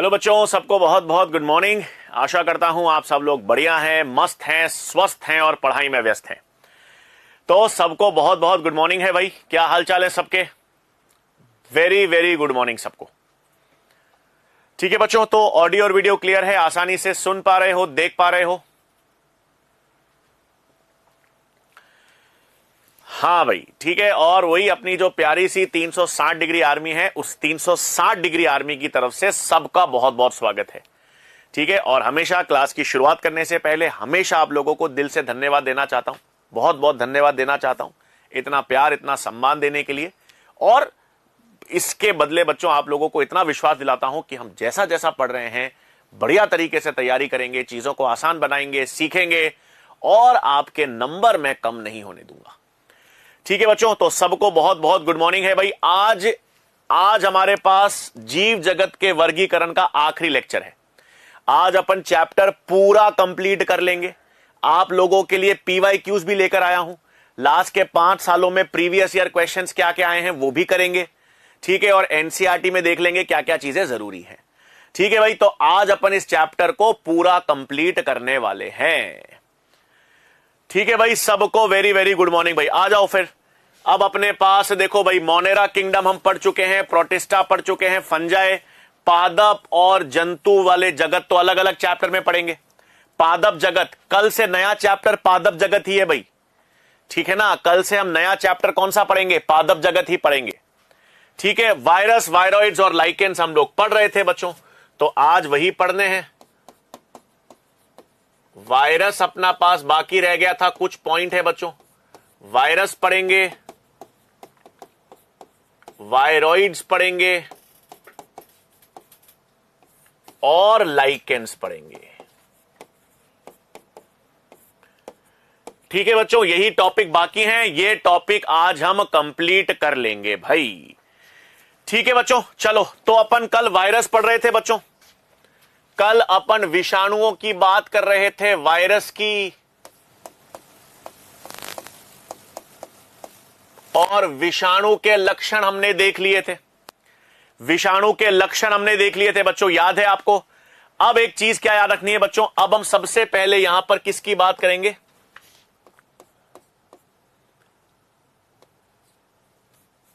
Hello बच्चों, सबको बहुत बहुत गुड मॉर्निंग। आशा करता हूं आप सब लोग बढ़िया हैं, मस्त हैं, स्वस्थ हैं और पढ़ाई में व्यस्त हैं। तो सबको बहुत बहुत गुड मॉर्निंग है भाई। क्या हाल चाल है सबके? वेरी वेरी गुड मॉर्निंग सबको। ठीक है बच्चों, तो ऑडियो और वीडियो क्लियर है? आसानी से सुन पा रहे हो, देख पा रहे हो? हाँ भाई, ठीक है। और वही अपनी जो प्यारी सी 360 डिग्री आर्मी है, उस 360 डिग्री आर्मी की तरफ से सबका बहुत बहुत स्वागत है। ठीक है। और हमेशा क्लास की शुरुआत करने से पहले हमेशा आप लोगों को दिल से धन्यवाद देना चाहता हूं, बहुत बहुत धन्यवाद देना चाहता हूं, इतना प्यार, इतना सम्मान देने के लिए। और इसके बदले बच्चों आप लोगों को इतना विश्वास दिलाता हूं कि हम जैसा जैसा पढ़ रहे हैं बढ़िया तरीके से तैयारी करेंगे, चीजों को आसान बनाएंगे, सीखेंगे और आपके नंबर मैं कम नहीं होने दूंगा। ठीक है बच्चों, तो सबको बहुत बहुत गुड मॉर्निंग है भाई। आज हमारे पास जीव जगत के वर्गीकरण का आखिरी लेक्चर है। आज अपन चैप्टर पूरा कंप्लीट कर लेंगे। आप लोगों के लिए पीवाईक्यूज भी लेकर आया हूं। लास्ट के 5 सालों में प्रीवियस ईयर क्वेश्चंस क्या क्या आए हैं वो भी करेंगे। ठीक है। और एनसीईआरटी में देख लेंगे क्या क्या चीजें जरूरी हैं। ठीक है भाई, तो आज अपन इस चैप्टर को पूरा कंप्लीट करने वाले हैं। ठीक है भाई, सबको वेरी वेरी गुड मॉर्निंग भाई। आ जाओ फिर। अब अपने पास देखो भाई, मोनेरा किंगडम हम पढ़ चुके हैं, प्रोटिस्टा पढ़ चुके हैं, फंजाई, पादप और जंतु वाले जगत तो अलग अलग चैप्टर में पढ़ेंगे। पादप जगत, कल से नया चैप्टर पादप जगत ही है भाई। ठीक है ना, कल से हम नया चैप्टर कौन सा पढ़ेंगे? पादप जगत ही पढ़ेंगे। ठीक है। वायरस, वायरॉइड्स और लाइकेंस हम लोग पढ़ रहे थे बच्चों, तो आज वही पढ़ने हैं। वायरस अपना पास बाकी रह गया था, कुछ पॉइंट है बच्चों। वायरस पढ़ेंगे, वायरॉइड्स पढ़ेंगे और लाइकेंस पढ़ेंगे। ठीक है बच्चों, यही टॉपिक बाकी हैं। ये टॉपिक आज हम कंप्लीट कर लेंगे भाई। ठीक है बच्चों, चलो। तो अपन कल वायरस पढ़ रहे थे बच्चों। कल अपन विषाणुओं की बात कर रहे थे, वायरस की, और विषाणु के लक्षण हमने देख लिए थे। विषाणु के लक्षण हमने देख लिए थे बच्चों, याद है आपको? अब एक चीज क्या याद रखनी है बच्चों, अब हम सबसे पहले यहां पर किसकी बात करेंगे?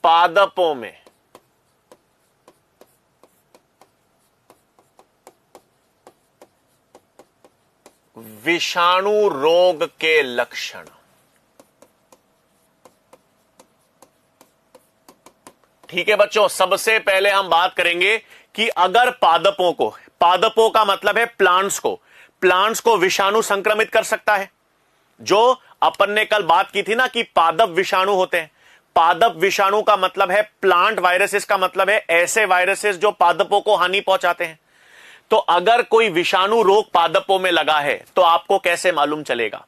पादपों में विषाणु रोग के लक्षण। ठीक है बच्चों, सबसे पहले हम बात करेंगे कि अगर पादपों का मतलब है प्लांट्स को विषाणु संक्रमित कर सकता है। जो अपन ने कल बात की थी ना कि पादप विषाणु होते हैं। पादप विषाणु का मतलब है प्लांट वायरसेस, का मतलब है ऐसे वायरसेस जो पादपों को हानि पहुंचाते हैं। तो अगर कोई विषाणु रोग पादपों में लगा है तो आपको कैसे मालूम चलेगा?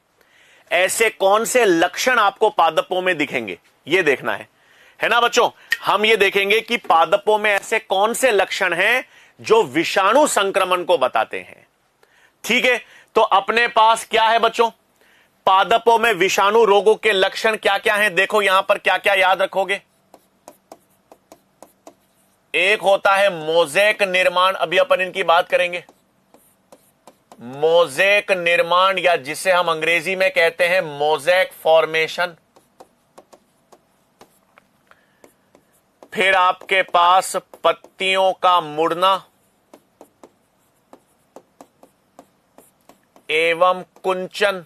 ऐसे कौन से लक्षण आपको पादपों में दिखेंगे, यह देखना है ना बच्चों। हम ये देखेंगे कि पादपों में ऐसे कौन से लक्षण हैं जो विषाणु संक्रमण को बताते हैं। ठीक है। तो अपने पास क्या है बच्चों? पादपों में विषाणु रोगों के लक्षण क्या क्या हैं? देखो यहां पर क्या क्या याद रखोगे। एक होता है मोज़ेक निर्माण, अभी अपन इनकी बात करेंगे। मोज़ेक निर्माण, या जिसे हम अंग्रेजी में कहते हैं मोज़ेक फॉर्मेशन। फिर आपके पास पत्तियों का मुड़ना एवं कुंचन,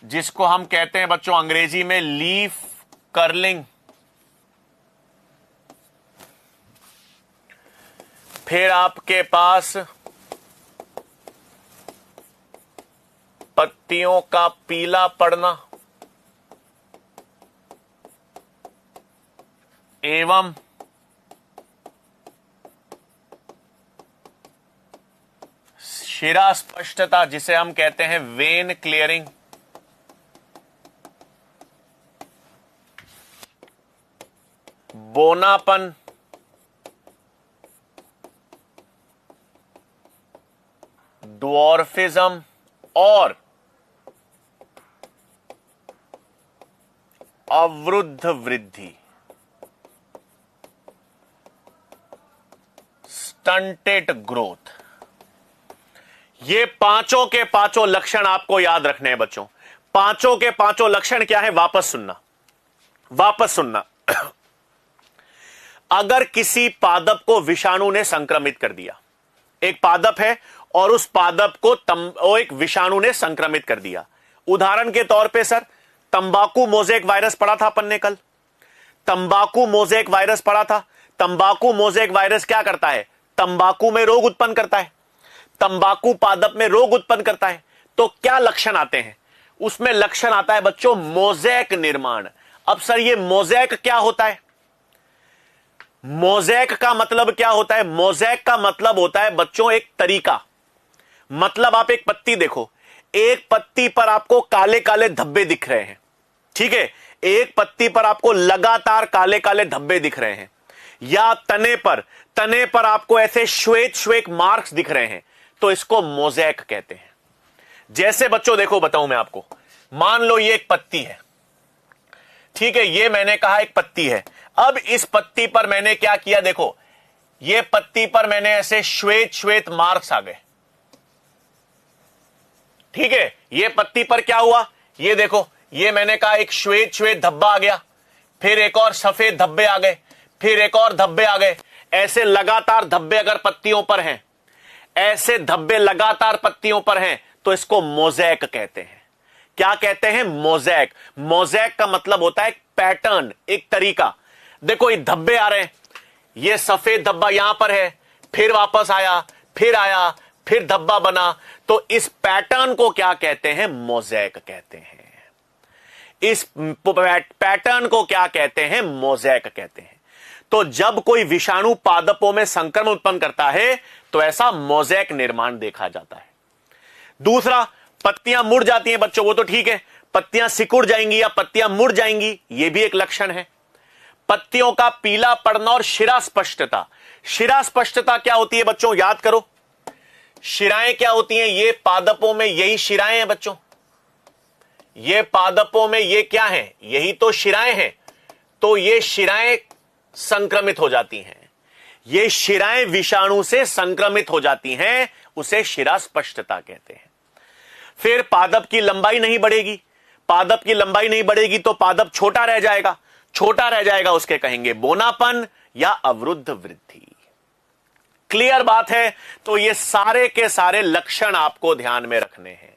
जिसको हम कहते हैं बच्चों अंग्रेजी में लीफ कर्लिंग। फिर आपके पास पत्तियों का पीला पड़ना एवं शिरा स्पष्टता, जिसे हम कहते हैं वेन क्लियरिंग। बोनापन, ड्वार्फिज्म और अवरुद्ध वृद्धि। Stunted growth. ये पांचों के पांचों लक्षण आपको याद रखने हैं बच्चों। पांचों के पांचों लक्षण क्या है, वापस सुनना, वापस सुनना। अगर किसी पादप को विषाणु ने संक्रमित कर दिया, एक पादप है और उस पादप को एक विषाणु ने संक्रमित कर दिया। उदाहरण के तौर पे सर, तंबाकू मोज़ेक वायरस पढ़ा था अपन ने कल, तंबाकू मोज़ेक वायरस पढ़ा था। तंबाकू मोज़ेक वायरस क्या करता है, तंबाकू में रोग उत्पन्न करता है, तंबाकू पादप में रोग उत्पन्न करता है। तो क्या लक्षण आते हैं उसमें, लक्षण आता है बच्चों मोज़ेक निर्माण। अब सर ये मोज़ेक क्या होता है, मोज़ेक का मतलब क्या होता है, मोज़ेक का मतलब होता है बच्चों एक तरीका। मतलब आप एक पत्ती देखो, एक पत्ती पर आपको काले काले धब्बे दिख रहे हैं, ठीक है, एक पत्ती पर आपको लगातार काले काले धब्बे दिख रहे हैं, या तने पर आपको ऐसे श्वेत श्वेत मार्क्स दिख रहे हैं, तो इसको मोज़ेक कहते हैं। जैसे बच्चों देखो, बताऊं मैं आपको, मान लो ये एक पत्ती है, ठीक है, ये मैंने कहा एक पत्ती है। अब इस पत्ती पर मैंने क्या किया, देखो ये पत्ती पर मैंने ऐसे श्वेत श्वेत मार्क्स आ गए, ठीक है, ये पत्ती पर क्या हुआ, ये देखो, ये मैंने कहा एक श्वेत श्वेत धब्बा आ गया, फिर एक और सफेद धब्बे आ गए, फिर एक और धब्बे आ गए। ऐसे लगातार धब्बे अगर पत्तियों पर हैं, ऐसे धब्बे लगातार पत्तियों पर हैं, तो इसको मोज़ेक कहते हैं। क्या कहते हैं, मोज़ेक। मोज़ेक का मतलब होता है एक पैटर्न, एक तरीका। देखो ये धब्बे आ रहे हैं, ये सफेद धब्बा यहां पर है, फिर वापस आया, फिर आया, फिर धब्बा बना, तो इस पैटर्न को क्या कहते हैं, मोज़ेक कहते हैं। इस पैटर्न को क्या कहते हैं, मोज़ेक कहते हैं। तो जब कोई विषाणु पादपों में संक्रमण उत्पन्न करता है तो ऐसा मोज़ेक निर्माण देखा जाता है। दूसरा, पत्तियां मुड़ जाती हैं बच्चों, वो तो ठीक है, पत्तियां सिकुड़ जाएंगी या पत्तियां मुड़ जाएंगी, यह भी एक लक्षण है। पत्तियों का पीला पड़ना और शिरा स्पष्टता। शिरा स्पष्टता क्या होती है बच्चों, याद करो, शिराएं क्या होती हैं, ये पादपों में यही शिराएं हैं बच्चों, ये पादपों में ये क्या है, यही तो शिराएं हैं। तो ये शिराएं संक्रमित हो जाती हैं, ये शिराएं विषाणु से संक्रमित हो जाती हैं, उसे शिरा स्पष्टता कहते हैं। फिर पादप की लंबाई नहीं बढ़ेगी, पादप की लंबाई नहीं बढ़ेगी तो पादप छोटा रह जाएगा, छोटा रह जाएगा उसके कहेंगे बोनापन या अवरुद्ध वृद्धि। क्लियर बात है। तो ये सारे के सारे लक्षण आपको ध्यान में रखने हैं।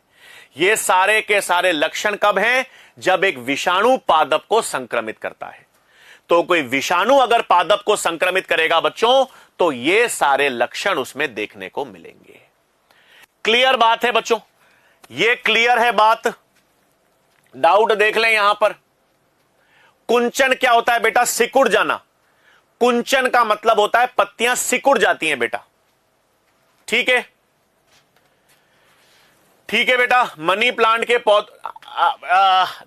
ये सारे के सारे लक्षण कब हैं, जब एक विषाणु पादप को संक्रमित करता है। तो कोई विषाणु अगर पादप को संक्रमित करेगा बच्चों, तो ये सारे लक्षण उसमें देखने को मिलेंगे। क्लियर बात है बच्चों, ये क्लियर है बात। डाउट देख लें यहां पर। कुंचन क्या होता है बेटा, सिकुड़ जाना। कुंचन का मतलब होता है पत्तियां सिकुड़ जाती हैं बेटा, ठीक है, ठीक है बेटा। मनी प्लांट के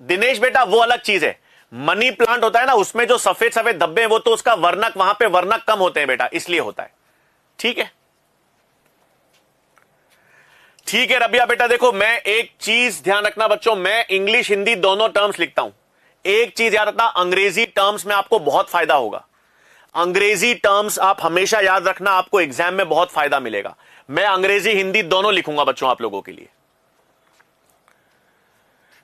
दिनेश बेटा वो अलग चीज है। मनी प्लांट होता है ना, उसमें जो सफेद सफेद धब्बे हैं वो तो उसका वर्णक, वहां पे वर्णक कम होते हैं बेटा, इसलिए होता है, ठीक है, ठीक है। रबिया बेटा देखो, मैं एक चीज ध्यान रखना बच्चों, मैं इंग्लिश हिंदी दोनों टर्म्स लिखता हूं। एक चीज याद रखना, अंग्रेजी टर्म्स में आपको बहुत फायदा होगा। अंग्रेजी टर्म्स आप हमेशा याद रखना, आपको एग्जाम में बहुत फायदा मिलेगा। मैं अंग्रेजी हिंदी दोनों लिखूंगा बच्चों आप लोगों के लिए।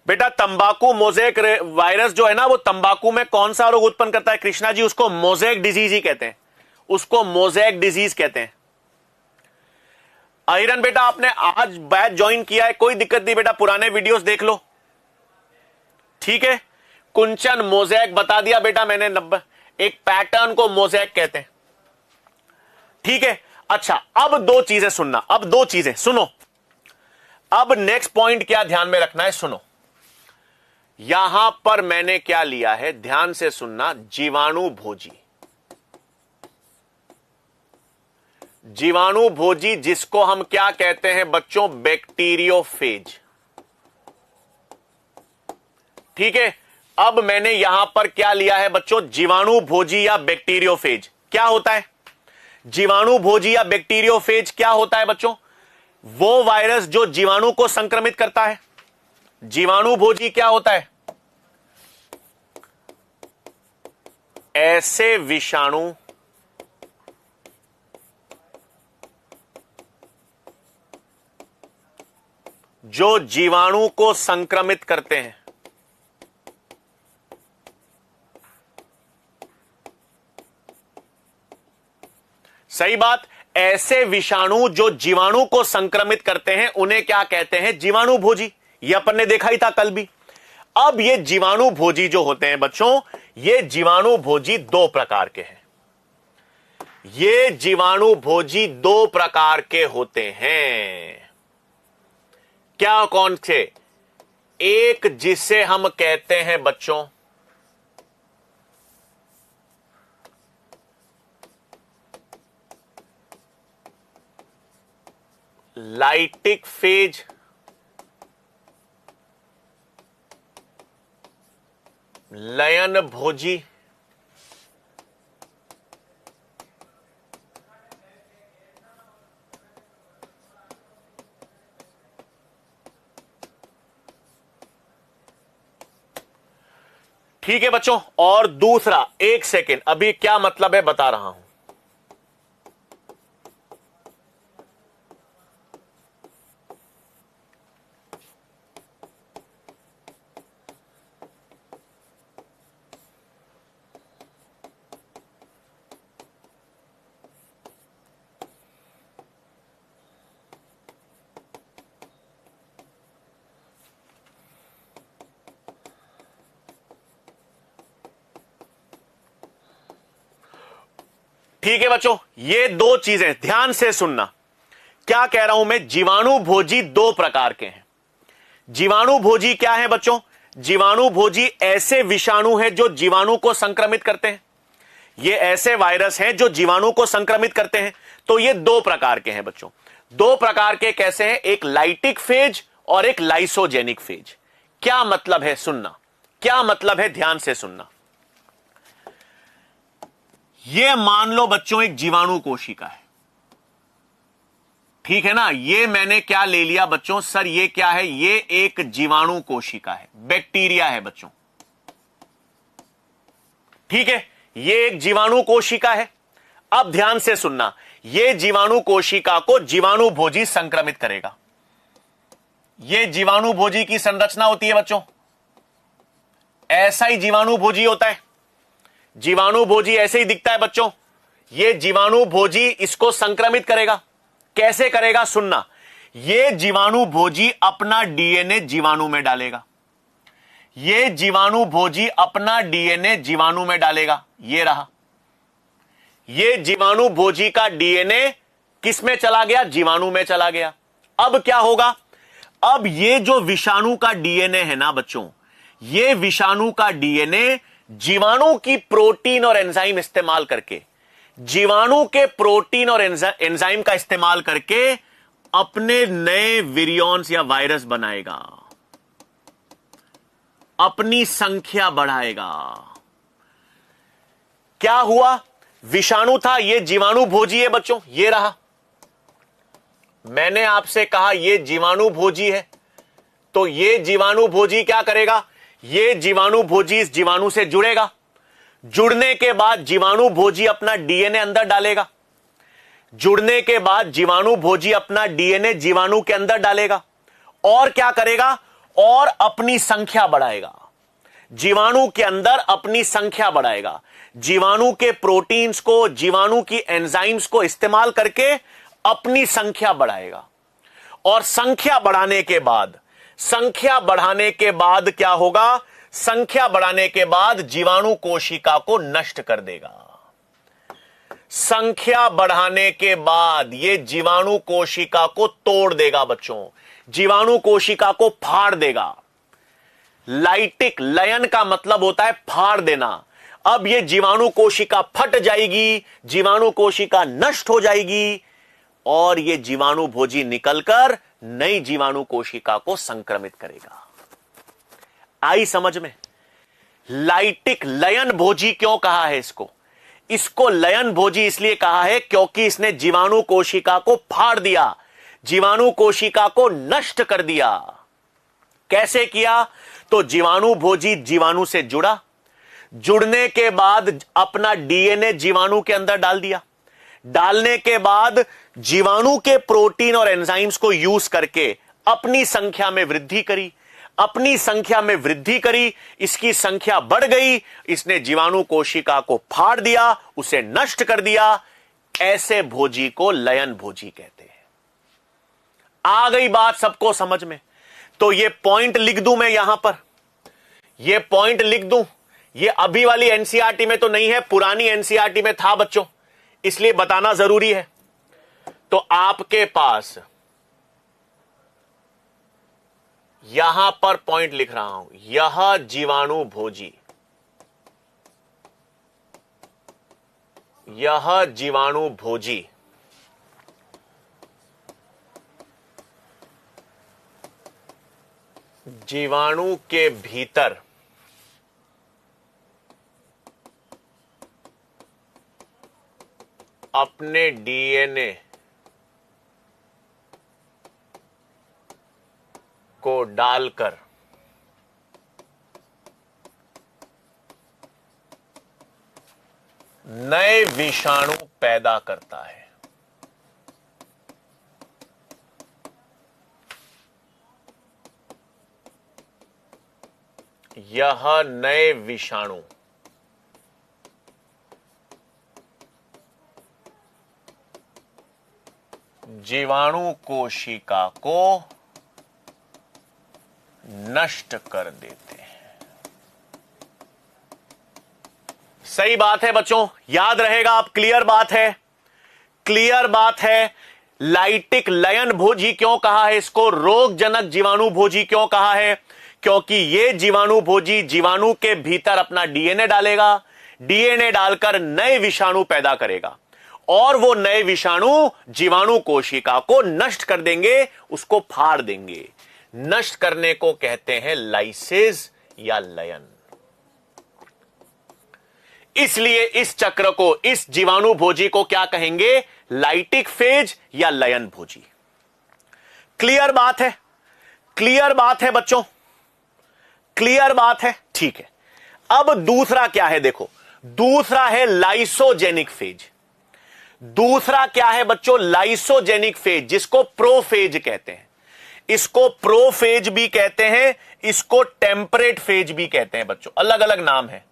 बेटा तंबाकू मोज़ेक वायरस जो है ना, वो तंबाकू में कौन सा रोग उत्पन्न करता है कृष्णा जी, उसको मोज़ेक डिजीज ही कहते हैं, उसको मोज़ेक डिजीज कहते हैं। आयरन बेटा आपने आज बैच ज्वाइन किया है, कोई दिक्कत नहीं बेटा, पुराने वीडियोस देख लो, ठीक है। कुंचन मोज़ेक बता दिया बेटा मैंने, 90 एक पैटर्न को मोज़ेक कहते हैं, ठीक है। अच्छा अब दो चीजें सुनना, अब दो चीजें सुनो। अब नेक्स्ट पॉइंट क्या ध्यान में रखना है, सुनो। यहां पर मैंने क्या लिया है, ध्यान से सुनना, जीवाणु भोजी। जीवाणु भोजी जिसको हम क्या कहते हैं बच्चों, बैक्टीरियोफेज, ठीक है। अब मैंने यहां पर क्या लिया है बच्चों, जीवाणु भोजी या बैक्टीरियोफेज। क्या होता है जीवाणु भोजी या बैक्टीरियोफेज, क्या होता है बच्चों, वो वायरस जो जीवाणु को संक्रमित करता है। जीवाणु भोजी क्या होता है, ऐसे विषाणु जो जीवाणु को संक्रमित करते हैं। सही बात। ऐसे विषाणु जो जीवाणु को संक्रमित करते हैं उन्हें क्या कहते हैं? जीवाणु भोजी। ये अपन ने देखा ही था कल भी। अब ये जीवाणु भोजी जो होते हैं बच्चों, ये जीवाणु भोजी दो प्रकार के हैं। ये जीवाणु भोजी दो प्रकार के होते हैं। क्या? कौन से? एक जिसे हम कहते हैं बच्चों लाइटिक फेज, लयन भोजी, ठीक है बच्चों। और दूसरा, एक सेकेंड, अभी क्या मतलब है बता रहा हूं। ठीक है बच्चों, ये दो चीजें ध्यान से सुनना। क्या कह रहा हूं मैं? जीवाणु भोजी दो प्रकार के हैं। जीवाणु भोजी क्या है बच्चों? जीवाणु भोजी ऐसे विषाणु हैं जो जीवाणु को संक्रमित करते हैं। ये ऐसे वायरस हैं जो जीवाणु को संक्रमित करते हैं। तो ये दो प्रकार के हैं बच्चों। दो प्रकार के कैसे हैं? एक लाइटिक फेज और एक लाइसोजेनिक फेज। क्या मतलब है? सुनना। क्या मतलब है? ध्यान से सुनना। ये मान लो बच्चों एक जीवाणु कोशिका है, ठीक है ना। ये मैंने क्या ले लिया बच्चों? सर ये क्या है? ये एक जीवाणु कोशिका है, बैक्टीरिया है बच्चों, ठीक है। ये एक जीवाणु कोशिका है। अब ध्यान से सुनना, ये जीवाणु कोशिका को जीवाणु भोजी संक्रमित करेगा। ये जीवाणु भोजी की संरचना होती है बच्चों। ऐसा ही जीवाणु भोजी होता है। जीवाणु भोजी ऐसे ही दिखता है बच्चों। ये जीवाणु भोजी इसको संक्रमित करेगा। कैसे करेगा? सुनना। ये जीवाणु भोजी अपना डीएनए जीवाणु में डालेगा। ये जीवाणु भोजी अपना डीएनए जीवाणु में डालेगा। ये रहा। ये जीवाणु भोजी का डीएनए किस में चला गया? जीवाणु में चला गया। अब क्या होगा? अब ये जो विषाणु का डीएनए है ना बच्चों, ये विषाणु का डीएनए जीवाणु की प्रोटीन और एंजाइम इस्तेमाल करके, जीवाणु के प्रोटीन और एंजाइम का इस्तेमाल करके अपने नए विरियॉन्स या वायरस बनाएगा, अपनी संख्या बढ़ाएगा। क्या हुआ? विषाणु था, ये जीवाणु भोजी है बच्चों। ये रहा। मैंने आपसे कहा ये जीवाणु भोजी है, तो ये जीवाणु भोजी क्या करेगा? ये जीवाणु भोजी इस जीवाणु से जुड़ेगा। जुड़ने के बाद जीवाणु भोजी अपना डीएनए अंदर डालेगा। जुड़ने के बाद जीवाणु भोजी अपना डीएनए जीवाणु के अंदर डालेगा और क्या करेगा? और अपनी संख्या बढ़ाएगा। जीवाणु के अंदर अपनी संख्या बढ़ाएगा। जीवाणु के प्रोटीन्स को, जीवाणु की एंजाइम्स को इस्तेमाल करके अपनी संख्या बढ़ाएगा। और संख्या बढ़ाने के बाद क्या होगा? संख्या बढ़ाने के बाद जीवाणु कोशिका को नष्ट कर देगा। संख्या बढ़ाने के बाद यह जीवाणु कोशिका को तोड़ देगा बच्चों। जीवाणु कोशिका को फाड़ देगा। लाइटिक, लयन का मतलब होता है फाड़ देना। अब यह जीवाणु कोशिका फट जाएगी, जीवाणु कोशिका नष्ट हो जाएगी और यह जीवाणु भोजी निकलकर नई जीवाणु कोशिका को संक्रमित करेगा। आई समझ में? लाइटिक, लयन भोजी क्यों कहा है इसको? इसको लयन भोजी इसलिए कहा है क्योंकि इसने जीवाणु कोशिका को फाड़ दिया, जीवाणु कोशिका को नष्ट कर दिया। कैसे किया? तो जीवाणु भोजी जीवाणु से जुड़ा, जुड़ने के बाद अपना डीएनए जीवाणु के अंदर डाल दिया। डालने के बाद जीवाणु के प्रोटीन और एंजाइम्स को यूज करके अपनी संख्या में वृद्धि करी, अपनी संख्या में वृद्धि करी, इसकी संख्या बढ़ गई, इसने जीवाणु कोशिका को फाड़ दिया, उसे नष्ट कर दिया। ऐसे भोजी को लयन भोजी कहते हैं। आ गई बात सबको समझ में? तो ये पॉइंट लिख दूं मैं यहां पर, ये पॉइंट लिख दूं। ये अभी वाली एनसीईआरटी में तो नहीं है, पुरानी एनसीईआरटी में था बच्चों, इसलिए बताना जरूरी है। तो आपके पास यहां पर पॉइंट लिख रहा हूं, यह जीवाणु भोजी, यह जीवाणु भोजी जीवाणु के भीतर अपने डीएनए को डालकर नए विषाणु पैदा करता है। यह नए विषाणु जीवाणु कोशिका को नष्ट कर देते हैं। सही बात है बच्चों, याद रहेगा आप, क्लियर बात है, क्लियर बात है। लाइटिक लयन भोजी क्यों कहा है इसको, रोगजनक जीवाणु भोजी क्यों कहा है? क्योंकि यह जीवाणु भोजी जीवाणु के भीतर अपना डीएनए डालेगा, डीएनए डालकर नए विषाणु पैदा करेगा, और वो नए विषाणु जीवाणु कोशिका को नष्ट कर देंगे, उसको फाड़ देंगे। नष्ट करने को कहते हैं लाइसेस या लयन। इसलिए इस चक्र को, इस जीवाणु भोजी को क्या कहेंगे? लाइटिक फेज या लयन भोजी। क्लियर बात है? क्लियर बात है बच्चों? क्लियर बात है? ठीक है। अब दूसरा क्या है देखो, दूसरा है लाइसोजेनिक फेज। दूसरा क्या है बच्चों? लाइसोजेनिक फेज, जिसको प्रोफेज कहते हैं। इसको प्रोफेज भी कहते हैं, इसको टेम्परेट फेज भी कहते हैं बच्चों, अलग अलग नाम है।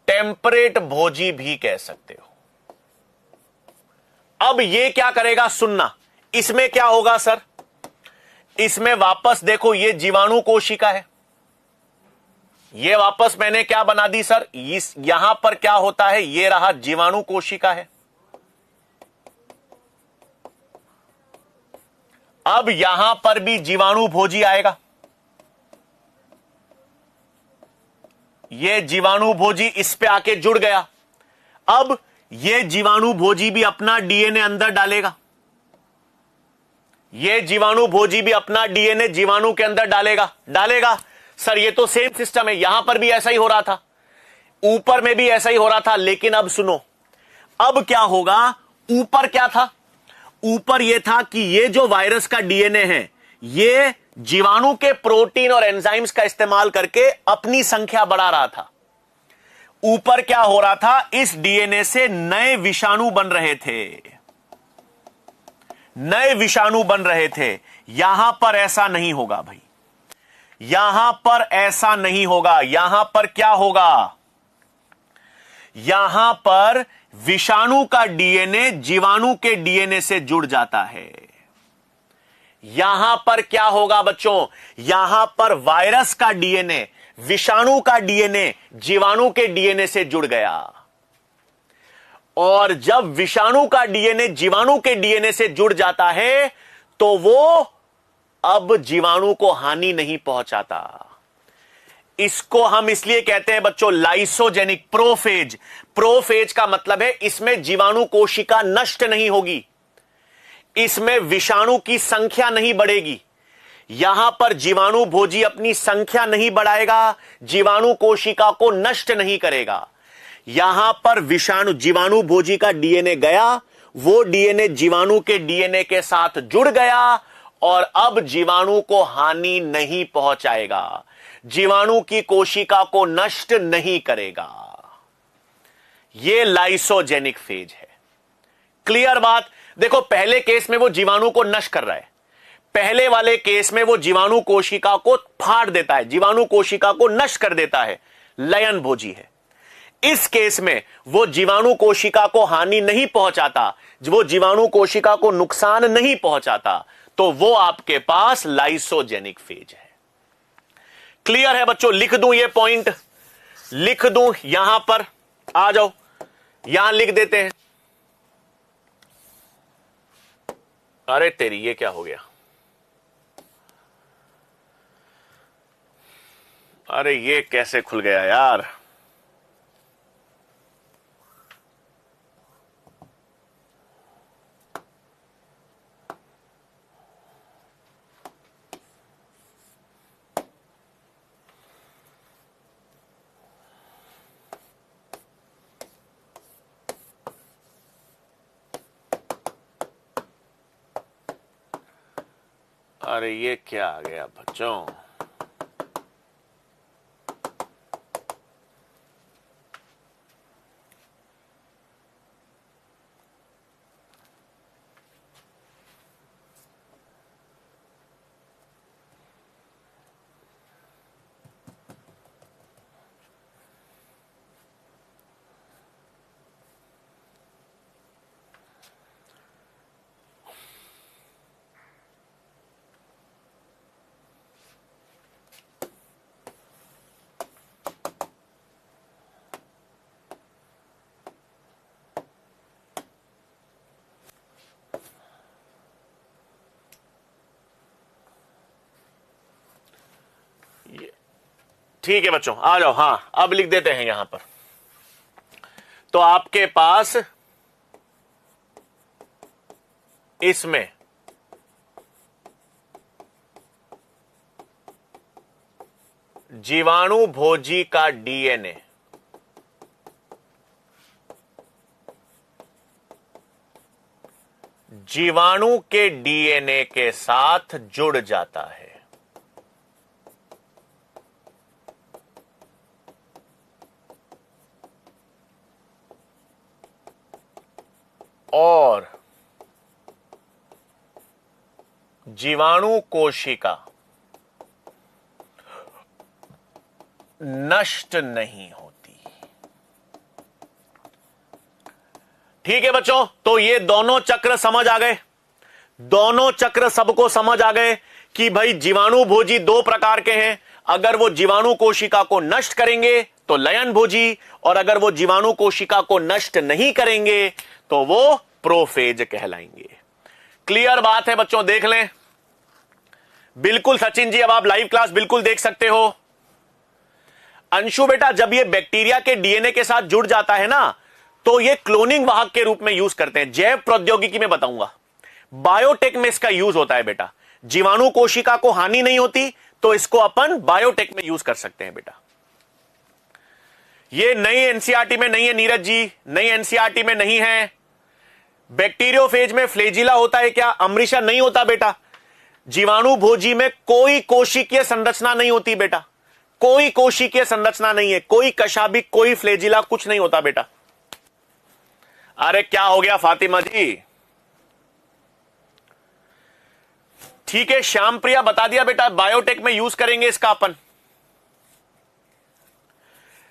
टेम्परेट भोजी भी कह सकते हो। अब ये क्या करेगा सुनना, इसमें क्या होगा सर? इसमें वापस देखो, ये जीवाणु कोशिका है, ये वापस मैंने क्या बना दी सर, इस यहां पर क्या होता है, ये रहा जीवाणु कोशिका है। अब यहां पर भी जीवाणु भोजी आएगा, ये जीवाणु भोजी इस पे आके जुड़ गया। अब ये जीवाणु भोजी भी अपना डीएनए अंदर डालेगा, ये जीवाणु भोजी भी अपना डीएनए जीवाणु के अंदर डालेगा। सर ये तो सेम सिस्टम है, यहां पर भी ऐसा ही हो रहा था, ऊपर में भी ऐसा ही हो रहा था। लेकिन अब सुनो, अब क्या होगा? ऊपर क्या था? ऊपर यह था कि ये जो वायरस का डीएनए है, ये जीवाणु के प्रोटीन और एंजाइम्स का इस्तेमाल करके अपनी संख्या बढ़ा रहा था। ऊपर क्या हो रहा था? इस डीएनए से नए विषाणु बन रहे थे, नए विषाणु बन रहे थे। यहां पर ऐसा नहीं होगा भाई, यहां पर ऐसा नहीं होगा। यहां पर क्या होगा? यहां पर विषाणु का डीएनए जीवाणु के डीएनए से जुड़ जाता है। यहां पर क्या होगा बच्चों? यहां पर वायरस का डीएनए, विषाणु का डीएनए जीवाणु के डीएनए से जुड़ गया, और जब विषाणु का डीएनए जीवाणु के डीएनए से जुड़ जाता है तो वो अब जीवाणु को हानि नहीं पहुंचाता। इसको हम इसलिए कहते हैं बच्चों लाइसोजेनिक प्रोफेज। प्रोफेज का मतलब है इसमें जीवाणु कोशिका नष्ट नहीं होगी, इसमें विषाणु की संख्या नहीं बढ़ेगी। यहां पर जीवाणु भोजी अपनी संख्या नहीं बढ़ाएगा, जीवाणु कोशिका को नष्ट नहीं करेगा। यहां पर विषाणु, जीवाणु भोजी का डीएनए गया, वो डीएनए जीवाणु के डीएनए के साथ जुड़ गया, और अब जीवाणु को हानि नहीं पहुंचाएगा, जीवाणु की कोशिका को नष्ट नहीं करेगा। यह लाइसोजेनिक फेज है। क्लियर बात। देखो पहले केस में वो जीवाणु को नष्ट कर रहा है, पहले वाले केस में वो जीवाणु कोशिका को फाड़ देता है, जीवाणु कोशिका को नष्ट कर देता है, लयन भोजी है। इस केस में वो जीवाणु कोशिका को हानि नहीं पहुंचाता, वो जीवाणु कोशिका को नुकसान नहीं पहुंचाता, तो वो आपके पास लाइसोजेनिक फेज है। क्लियर है बच्चों? लिख दूं ये पॉइंट, लिख दूं यहां पर, आ जाओ यहां लिख देते हैं। अरे तेरी ये क्या हो गया, अरे ये कैसे खुल गया यार। अरे ये क्या आ गया बच्चों, ठीक है बच्चों आ जाओ। हां अब लिख देते हैं यहां पर। तो आपके पास इसमें जीवाणु भोजी का डीएनए जीवाणु के डीएनए के साथ जुड़ जाता है, और जीवाणु कोशिका नष्ट नहीं होती। ठीक है बच्चों, तो ये दोनों चक्र समझ आ गए, दोनों चक्र सबको समझ आ गए कि भाई जीवाणु भोजी दो प्रकार के हैं। अगर वो जीवाणु कोशिका को नष्ट करेंगे तो लयन भोजी, और अगर वो जीवाणु कोशिका को नष्ट नहीं करेंगे तो वो प्रोफेज कहलाएंगे। क्लियर बात है बच्चों? देख लें बिल्कुल। सचिन जी अब आप लाइव क्लास बिल्कुल देख सकते हो। अंशु बेटा जब ये बैक्टीरिया के डीएनए के साथ जुड़ जाता है ना, तो ये क्लोनिंग वाहक के रूप में यूज करते हैं। जैव प्रौद्योगिकी में बताऊंगा, बायोटेक में इसका यूज होता है बेटा। जीवाणु कोशिका को हानि नहीं होती तो इसको अपन बायोटेक में यूज कर सकते हैं बेटा। ये नई एनसीईआरटी में नहीं है नीरज जी, नई एनसीईआरटी में नहीं है। बैक्टीरियोफेज में फ्लेजिला होता है क्या? अमृषा नहीं होता बेटा। जीवाणु भोजी में कोई कोशिकीय संरचना नहीं होती बेटा, कोई कोशिकीय संरचना नहीं है, कोई कशाभिक, कोई फ्लेजिला, कुछ नहीं होता बेटा। अरे क्या हो गया फातिमा जी? ठीक है श्याम प्रिया बता दिया बेटा, बायोटेक में यूज करेंगे इसका अपन।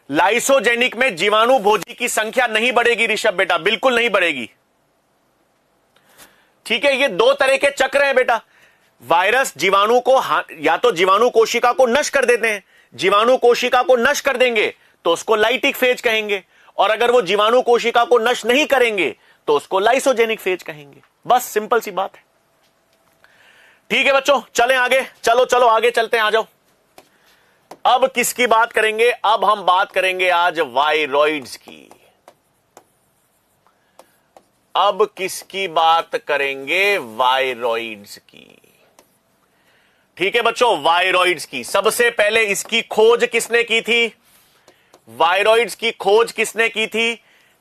लाइसोजेनिक में जीवाणु भोजी की संख्या नहीं बढ़ेगी ऋषभ बेटा, बिल्कुल नहीं बढ़ेगी। ठीक है, ये दो तरह के चक्र हैं बेटा। वायरस जीवाणु को या तो जीवाणु कोशिका को नष्ट कर देते हैं, जीवाणु कोशिका को नष्ट कर देंगे तो उसको लाइटिक फेज कहेंगे, और अगर वो जीवाणु कोशिका को नष्ट नहीं करेंगे तो उसको लाइसोजेनिक फेज कहेंगे। बस सिंपल सी बात है। ठीक है बच्चों चलें आगे, चलो चलो आगे चलते हैं, आ जाओ। अब किसकी बात करेंगे? अब हम बात करेंगे आज वायरॉइड्स की। अब किसकी बात करेंगे? वायरॉइड्स की। ठीक है बच्चों, वायरॉइड्स की। सबसे पहले इसकी खोज किसने की थी? वायरॉइड्स की खोज किसने की थी?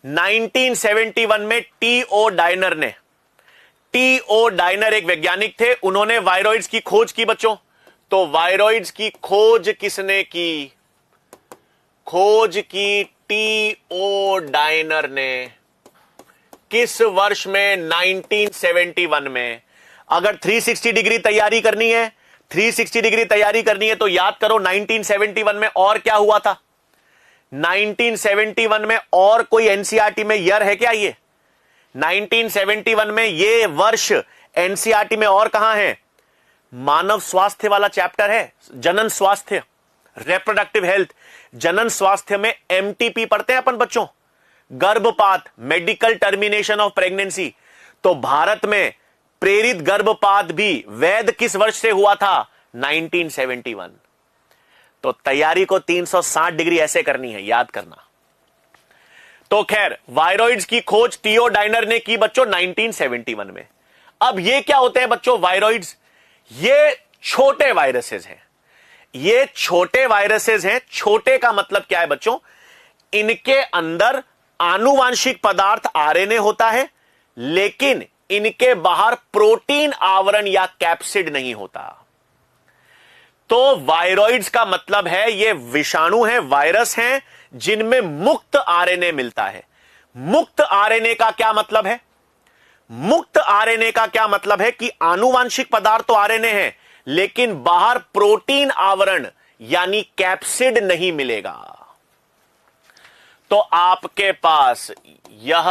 1971 में टी.ओ. डायनर ने। टी.ओ. डायनर एक वैज्ञानिक थे, उन्होंने वायरॉइड्स की खोज की बच्चों। तो वायरॉइड्स की खोज किसने की? खोज की टी.ओ. डायनर ने। किस वर्ष में? 1971 में। अगर 360 डिग्री तैयारी करनी है, 360 डिग्री तैयारी करनी है तो याद करो 1971 में और क्या हुआ था। 1971 में और कोई एनसीईआरटी में ईयर है क्या? ये 1971 में ये वर्ष एनसीईआरटी में और कहां है? मानव स्वास्थ्य वाला चैप्टर है, जनन स्वास्थ्य, रिप्रोडक्टिव हेल्थ। जनन स्वास्थ्य में एमटीपी पढ़ते हैं अपन बच्चों, गर्भपात, मेडिकल टर्मिनेशन ऑफ प्रेगनेंसी। तो भारत में प्रेरित गर्भपात भी वैध किस वर्ष से हुआ था? 1971। तो तैयारी को 360 डिग्री ऐसे करनी है, याद करना। तो खैर, वायरॉइड्स की खोज थियोडाइनर ने की बच्चों 1971 में। अब ये क्या होते हैं बच्चों वायरॉइड्स? ये छोटे वायरसेस हैं, ये छोटे वायरसेस हैं। छोटे का मतलब क्या है बच्चों? इनके अंदर आनुवांशिक पदार्थ आरएनए होता है, लेकिन इनके बाहर प्रोटीन आवरण या कैप्सिड नहीं होता। तो वायरॉइड्स का मतलब है ये विषाणु हैं, वायरस हैं, जिनमें मुक्त आरएनए मिलता है। मुक्त आरएनए का क्या मतलब है? मुक्त आरएनए का क्या मतलब है कि आनुवांशिक पदार्थ तो आरएनए है, लेकिन बाहर प्रोटीन आवरण यानी कैप्सिड नहीं मिलेगा। तो आपके पास यह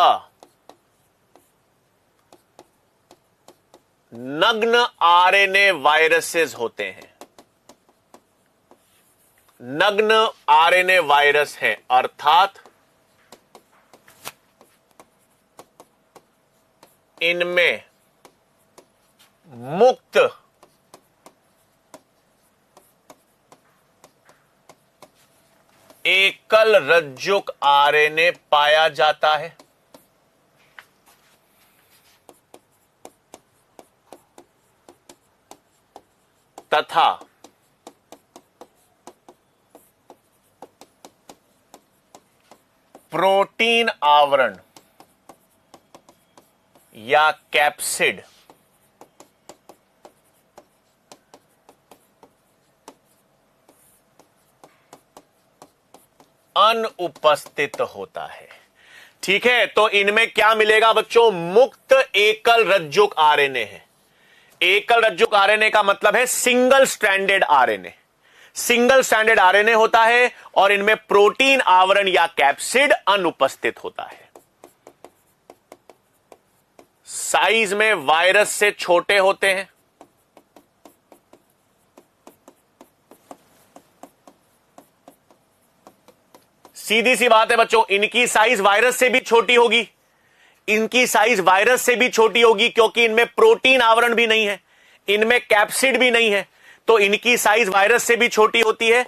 नग्न आरएनए वायरसेस होते हैं, नग्न आरएनए वायरस है, अर्थात इनमें मुक्त एकल रज्जुक आरएनए पाया जाता है। तथा प्रोटीन आवरण या कैप्सिड अनुपस्थित होता है। ठीक है, तो इनमें क्या मिलेगा बच्चों? मुक्त एकल रज्जुक आरएनए है। एकल रज्जुक आरएनए का मतलब है single stranded RNA. Single stranded RNA होता है और इनमें प्रोटीन आवरण या कैप्सिड अनुपस्थित होता है। साइज में वायरस से छोटे होते हैं, सीधी सी बात है बच्चों, इनकी साइज वायरस से भी छोटी होगी, इनकी साइज वायरस से भी छोटी होगी, क्योंकि इनमें प्रोटीन आवरण भी नहीं है, इनमें कैप्सिड भी नहीं है, तो इनकी साइज वायरस से भी छोटी होती है।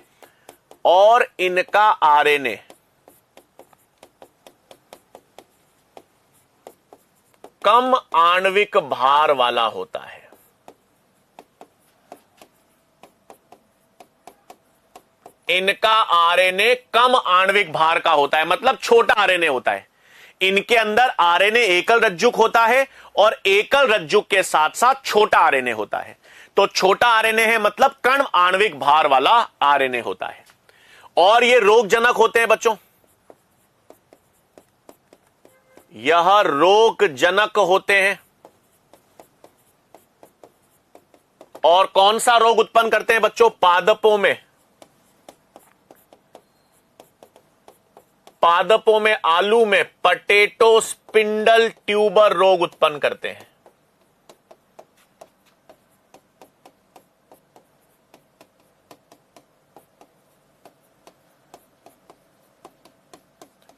और इनका आरएनए कम आणविक भार वाला होता है। इनका आरएनए कम आणविक भार का होता है, मतलब छोटा आरएनए होता है। इनके अंदर आरएनए एकल रज्जुक होता है और एकल रज्जुक के साथ साथ छोटा आरएनए होता है। तो छोटा आरएनए है मतलब कम आणविक भार वाला आरएनए होता है। और ये रोगजनक होते हैं बच्चों, यह रोगजनक होते हैं। और कौन सा रोग उत्पन्न करते हैं बच्चों? पादपों में, पादपों में, आलू में पोटैटो स्पिंडल ट्यूबर रोग उत्पन्न करते हैं।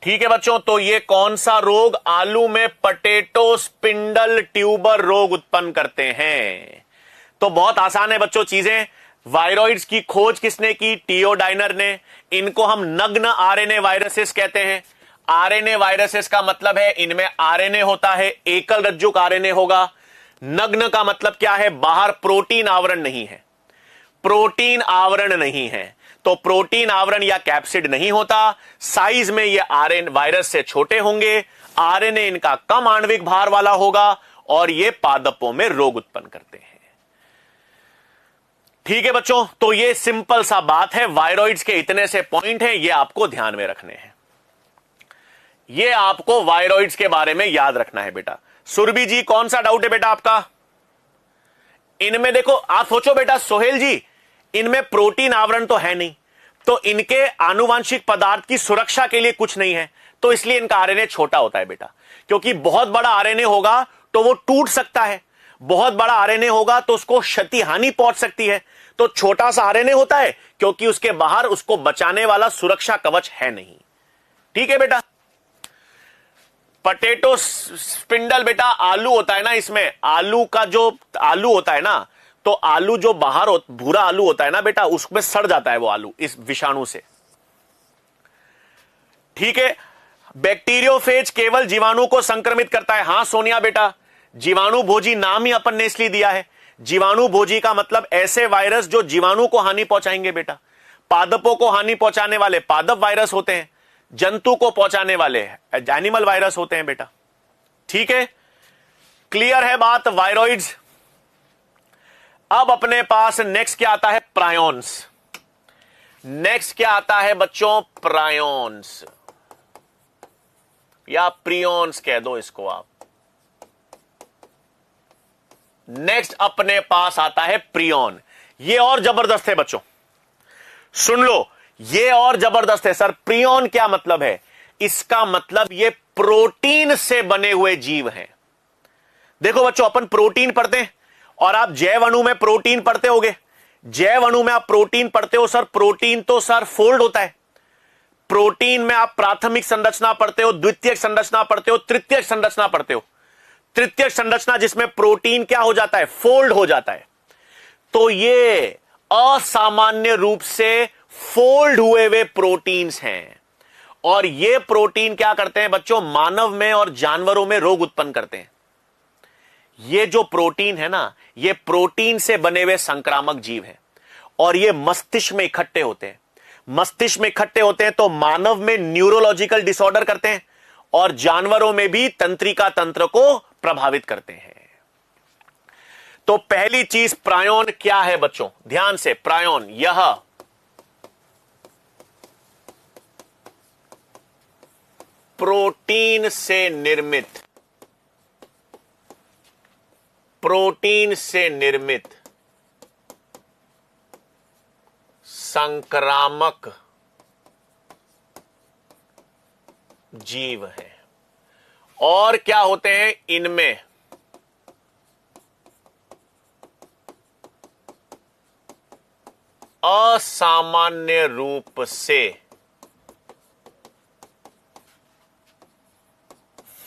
ठीक है बच्चों, तो ये कौन सा रोग? आलू में पोटैटो स्पिंडल ट्यूबर रोग उत्पन्न करते हैं। तो बहुत आसान है बच्चों चीजें। वायरॉइड्स की खोज किसने की? थियोडाइनर ने। इनको हम नग्न आरएनए वायरसेस कहते हैं। आरएनए वायरसेस का मतलब है इनमें आरएनए होता है, एकल रज्जुक आरएनए होगा। नग्न का मतलब क्या है? बाहर प्रोटीन आवरण नहीं है, प्रोटीन आवरण नहीं है, तो प्रोटीन आवरण या कैप्सिड नहीं होता। साइज में ये आरएनए वायरस से छोटे होंगे, आरएनए इनका कम आणविक भार वाला होगा और ये पादपों में रोग उत्पन्न करते हैं। ठीक है बच्चों, तो ये सिंपल सा बात है। वायरॉइड्स के इतने से पॉइंट हैं, ये आपको ध्यान में रखने हैं। ये आपको वायरॉइड्स के बारे में याद रखना है बेटा। सुरभि जी, कौन सा डाउट है बेटा आपका? इनमें देखो, आप सोचो बेटा, सोहेल जी, इनमें प्रोटीन आवरण तो है नहीं, तो इनके आनुवांशिक पदार्थ की सुरक्षा के लिए कुछ नहीं है, तो इसलिए इनका आरएनए छोटा होता है बेटा। क्योंकि बहुत बड़ा आरएनए होगा तो वो टूट सकता है, बहुत बड़ा आरएनए होगा तो उसको क्षति हानि पहुंच सकती है, तो छोटा सा आरएनए होता है क्योंकि उसके बाहर उसको बचाने वाला सुरक्षा कवच है नहीं। ठीक है बेटा। पटेटो स्पिंडल बेटा, आलू होता है ना, इसमें आलू का जो आलू होता है ना, तो आलू जो बाहर भूरा आलू होता है ना बेटा, उसमें सड़ जाता है वो आलू इस विषाणु से। ठीक है। बैक्टीरियोफेज केवल जीवाणु को संक्रमित करता है। हां सोनिया बेटा, जीवाणु भोजी नाम ही अपन ने इसलिए दिया है। जीवाणु भोजी का मतलब ऐसे वायरस जो जीवाणु को हानि पहुंचाएंगे बेटा। पादपों को हानि पहुंचाने वाले पादप वायरस होते हैं, जंतु को पहुंचाने वाले एनिमल वायरस होते हैं बेटा। ठीक है, क्लियर है बात वायरॉइड्स। अब अपने पास नेक्स्ट क्या आता है? प्रायोन्स। नेक्स्ट क्या आता है बच्चों? प्रायोन्स या प्रियोन्स कह दो इसको आप। नेक्स्ट अपने पास आता है प्रियोन। ये और जबरदस्त है बच्चों, सुन लो, ये और जबरदस्त है। सर प्रियोन क्या मतलब है? इसका मतलब ये प्रोटीन से बने हुए जीव हैं। देखो बच्चों, अपन प्रोटीन पढ़ते हैं और आप जैव अणु में प्रोटीन पढ़ते होगे। जैव अणु में आप प्रोटीन पढ़ते हो सर, प्रोटीन तो सर फोल्ड होता है। प्रोटीन में आप प्राथमिक संरचना पढ़ते हो, द्वितीयक संरचना पढ़ते हो, तृतीयक संरचना पढ़ते हो। तृतीयक संरचना जिसमें प्रोटीन क्या हो जाता है? फोल्ड हो जाता है। तो ये असामान्य रूप से फोल्ड हुए हुए प्रोटीन्स हैं, और ये प्रोटीन क्या करते हैं बच्चों? मानव में और जानवरों में रोग उत्पन्न करते हैं। ये जो प्रोटीन है ना, ये प्रोटीन से बने हुए संक्रामक जीव हैं, और ये मस्तिष्क में इकट्ठे होते हैं। मस्तिष्क में इकट्ठे होते हैं तो मानव में न्यूरोलॉजिकल डिसऑर्डर करते हैं, और जानवरों में भी तंत्रिका तंत्र को प्रभावित करते हैं। तो पहली चीज प्रायोन क्या है बच्चों? ध्यान से, प्रायोन यह प्रोटीन से निर्मित, प्रोटीन से निर्मित संक्रामक जीव है। और क्या होते हैं इनमें? असामान्य रूप से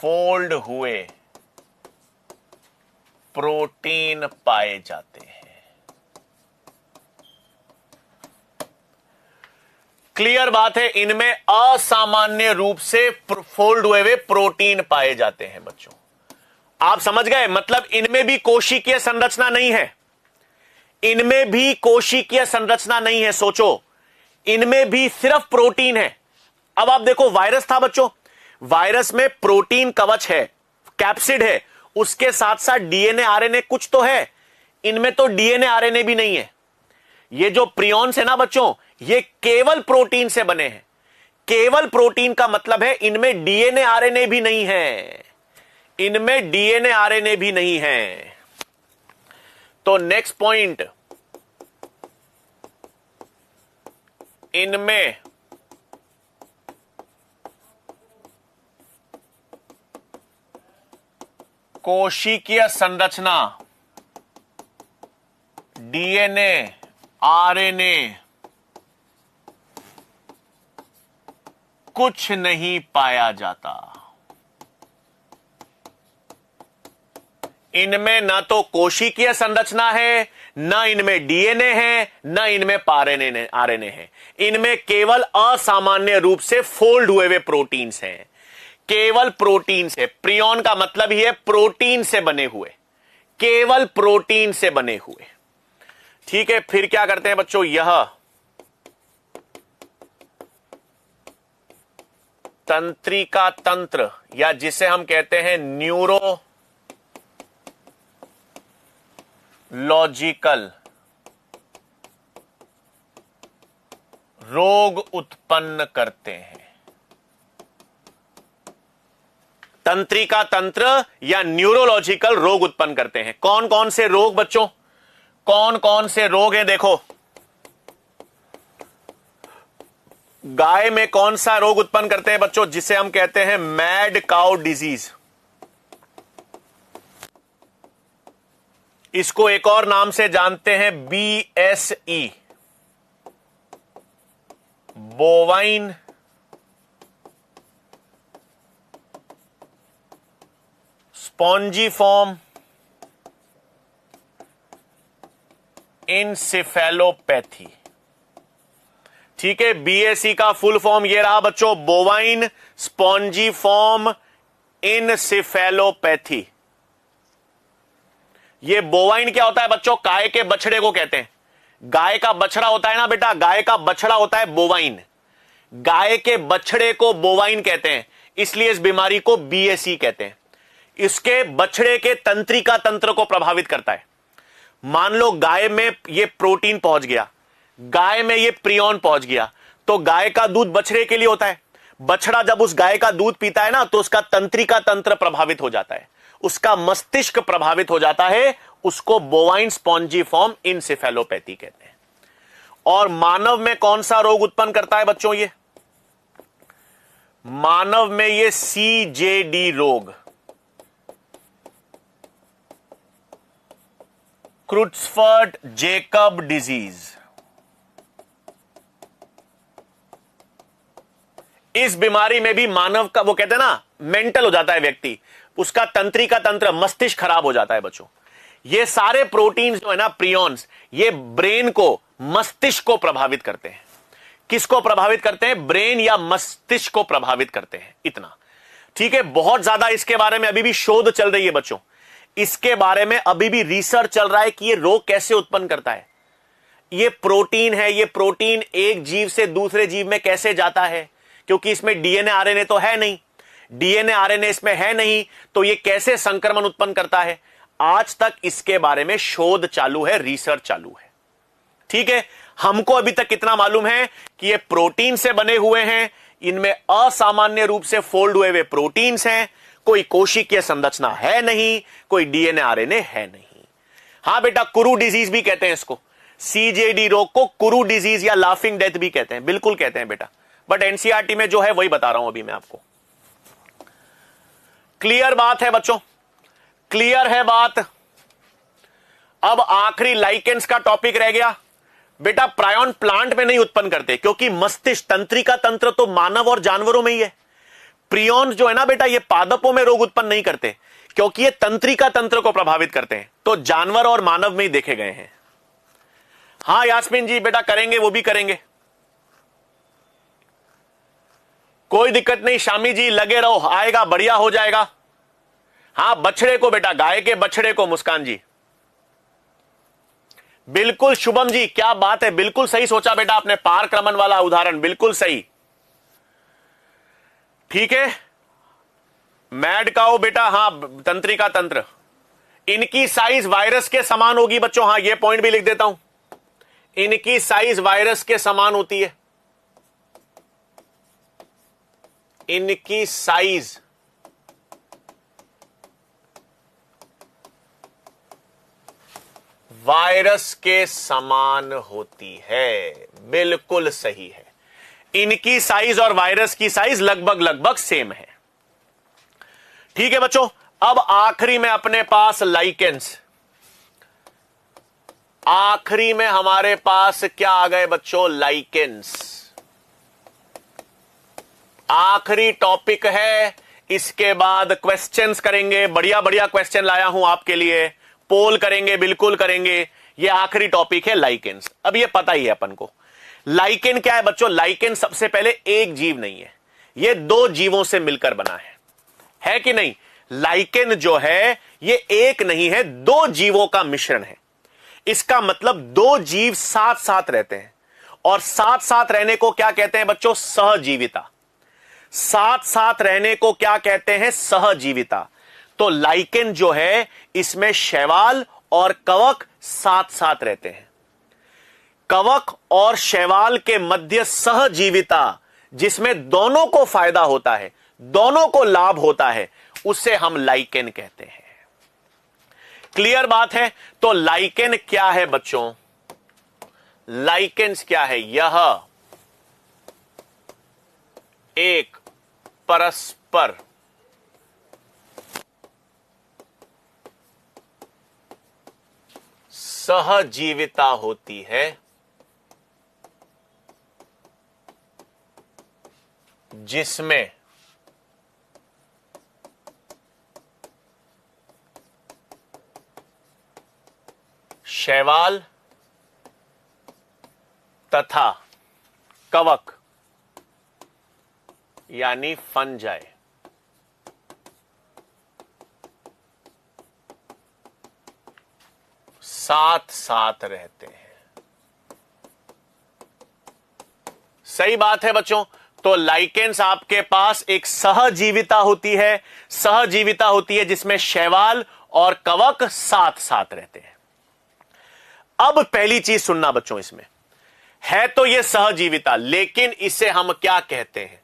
फोल्ड हुए प्रोटीन पाए जाते हैं। क्लियर बात है, इनमें असामान्य रूप से फोल्ड हुए हुए प्रोटीन पाए जाते हैं बच्चों। आप समझ गए? मतलब इनमें भी कोशिकीय संरचना नहीं है, इनमें भी कोशिकीय संरचना नहीं है। सोचो, इनमें भी सिर्फ प्रोटीन है। अब आप देखो, वायरस था बच्चों, वायरस में प्रोटीन कवच है, कैप्सिड है, उसके साथ साथ डीएनए आरएनए कुछ तो है। इनमें तो डीएनए आरएनए भी नहीं है। ये जो प्रियोन्स है ना बच्चों, ये केवल प्रोटीन से बने हैं। केवल प्रोटीन का मतलब है इनमें डीएनए आरएनए भी नहीं है, इनमें डीएनए आरएनए भी नहीं है। तो नेक्स्ट पॉइंट, इनमें कोशिकीय संरचना, डीएनए, आरएनए कुछ नहीं पाया जाता। इनमें ना तो कोशिकीय संरचना है, ना इनमें डीएनए है, ना इनमें आरएनए है। इनमें केवल असामान्य रूप से फोल्ड हुए हुए प्रोटीन्स हैं, केवल प्रोटीन से। प्रियोन का मतलब ही है प्रोटीन से बने हुए, केवल प्रोटीन से बने हुए। ठीक है, फिर क्या करते हैं बच्चों? यह तंत्रिका तंत्र, या जिसे हम कहते हैं न्यूरोलॉजिकल रोग उत्पन्न करते हैं। तंत्रिका तंत्र या न्यूरोलॉजिकल रोग उत्पन्न करते हैं। कौन कौन से रोग बच्चों, कौन कौन से रोग हैं? देखो, गाय में कौन सा रोग उत्पन्न करते हैं बच्चों, जिसे हम कहते हैं मैड काउ डिजीज। इसको एक और नाम से जानते हैं BSE, बोवाइन स्पॉन्जीफॉर्म इंसेफेलोपैथी। ठीक है, BSE का फुल फॉर्म ये रहा बच्चों, बोवाइन स्पॉन्जीफॉर्म इंसेफेलोपैथी। ये बोवाइन क्या होता है बच्चों? गाय के बछड़े को कहते हैं। गाय का बछड़ा होता है ना बेटा, गाय का बछड़ा होता है बोवाइन। गाय के बछड़े को बोवाइन कहते हैं, इसलिए इस बीमारी को BSE कहते हैं। इसके बछड़े के तंत्रिका तंत्र को प्रभावित करता है। मान लो गाय में ये प्रोटीन पहुंच गया, गाय में ये प्रियन पहुंच गया, तो गाय का दूध बछड़े के लिए होता है। बछड़ा जब उस गाय का दूध पीता है ना, तो उसका तंत्रिका तंत्र प्रभावित हो जाता है, उसका मस्तिष्क प्रभावित हो जाता है, उसको बोवाइन स्पॉन्जीफॉर्म इंसेफेलोपैथी कहते हैं। और मानव में कौन सा रोग उत्पन्न करता है बच्चों? ये मानव में ये CJD रोग, क्रुट्सफर्ट जेकब डिजीज। इस बीमारी में भी मानव का, वो कहते हैं ना, मेंटल हो जाता है व्यक्ति, उसका तंत्रिका तंत्र, मस्तिष्क खराब हो जाता है बच्चों। ये सारे प्रोटीन्स जो है ना, प्रियॉन्स, ये ब्रेन को, मस्तिष्क को प्रभावित करते हैं। किसको प्रभावित करते हैं? ब्रेन या मस्तिष्क को प्रभावित करते हैं। इतना ठीक है। बहुत ज्यादा इसके बारे में अभी भी शोध चल रही है बच्चों, इसके बारे में अभी भी रिसर्च चल रहा है कि ये रोग कैसे उत्पन्न करता है। ये प्रोटीन है, ये प्रोटीन एक जीव से दूसरे जीव में कैसे जाता है, क्योंकि इसमें DNA RNA तो है नहीं, DNA RNA इसमें है नहीं, तो ये कैसे संक्रमण उत्पन्न करता है, आज तक इसके बारे में शोध चालू है, रिसर्च चालू है। ठीक है, हमको अभी तक कितना मालूम है कि ये प्रोटीन से बने हुए हैं, इनमें असामान्य रूप से फोल्ड हुए हुए प्रोटीन्स हैं, कोई कोशिकीय संरचना है नहीं, कोई DNA RNA है नहीं। हां बेटा, कुरु डिजीज भी कहते हैं इसको, CJD रोग को कुरु डिजीज या लाफिंग डेथ भी कहते हैं, बिल्कुल कहते हैं बेटा, बट NCERT में जो है वही बता रहा हूं अभी मैं आपको। क्लियर बात है बच्चों, क्लियर है बात। अब आखिरी लाइकेंस का टॉपिक रह गया बेटा। प्रायन प्लांट में नहीं उत्पन्न करते, क्योंकि मस्तिष्क, तंत्रिका तंत्र तो मानव और जानवरों में ही है। प्रियॉन्स जो है ना बेटा, ये पादपों में रोग उत्पन्न नहीं करते, क्योंकि ये तंत्रिका तंत्र को प्रभावित करते हैं, तो जानवर और मानव में ही देखे गए हैं। हां यास्मीन जी बेटा, करेंगे, वो भी करेंगे, कोई दिक्कत नहीं। शामी जी लगे रहो, आएगा, बढ़िया हो जाएगा। हां, बछड़े को बेटा, गाय के बछड़े को। मुस्कान जी बिल्कुल। शुभम जी क्या बात है, बिल्कुल सही सोचा बेटा आपने, पारक्रमण वाला उदाहरण बिल्कुल सही। ठीक है, मैड काउ बेटा, हां, तंत्रिका तंत्र, इनकी साइज वायरस के समान होगी बच्चों। हां, ये पॉइंट भी लिख देता हूं, इनकी साइज वायरस के समान होती है, इनकी साइज वायरस के समान होती है, बिल्कुल सही है। इनकी साइज और वायरस की साइज लगभग सेम है। ठीक है बच्चों, अब आखिरी में अपने पास लाइकेंस, आखिरी में हमारे पास क्या आ गए बच्चों? लाइकेंस आखिरी टॉपिक है। इसके बाद क्वेश्चंस करेंगे, बढ़िया बढ़िया क्वेश्चन लाया हूं आपके लिए, पोल करेंगे, बिल्कुल करेंगे। ये आखिरी टॉपिक है लाइकेंस। अब ये पता ही है अपन को, लाइकेन क्या है बच्चों? लाइकेन सबसे पहले एक जीव नहीं है, ये दो जीवों से मिलकर बना है कि नहीं? लाइकेन जो है ये एक नहीं है, दो जीवों का मिश्रण है। इसका मतलब दो जीव साथ साथ रहते हैं, और साथ साथ रहने को क्या कहते हैं बच्चों? सहजीविता। साथ साथ रहने को क्या कहते हैं? सहजीविता। तो लाइकेन जो है इसमें शैवाल और कवक साथ साथ रहते हैं। कवक और शैवाल के मध्य सहजीविता, जिसमें दोनों को फायदा होता है, दोनों को लाभ होता है, उसे हम लाइकेन कहते हैं। क्लियर बात है? तो लाइकेन क्या है बच्चों? लाइकेन्स क्या है? यह एक परस्पर सहजीविता होती है जिसमें शैवाल तथा कवक यानी फंजाई साथ साथ रहते हैं। सही बात है बच्चों। तो लाइकेन्स आपके पास एक सहजीविता होती है, सहजीविता होती है जिसमें शैवाल और कवक साथ साथ रहते हैं। अब पहली चीज सुनना बच्चों, इसमें है तो यह सहजीविता, लेकिन इसे हम क्या कहते हैं?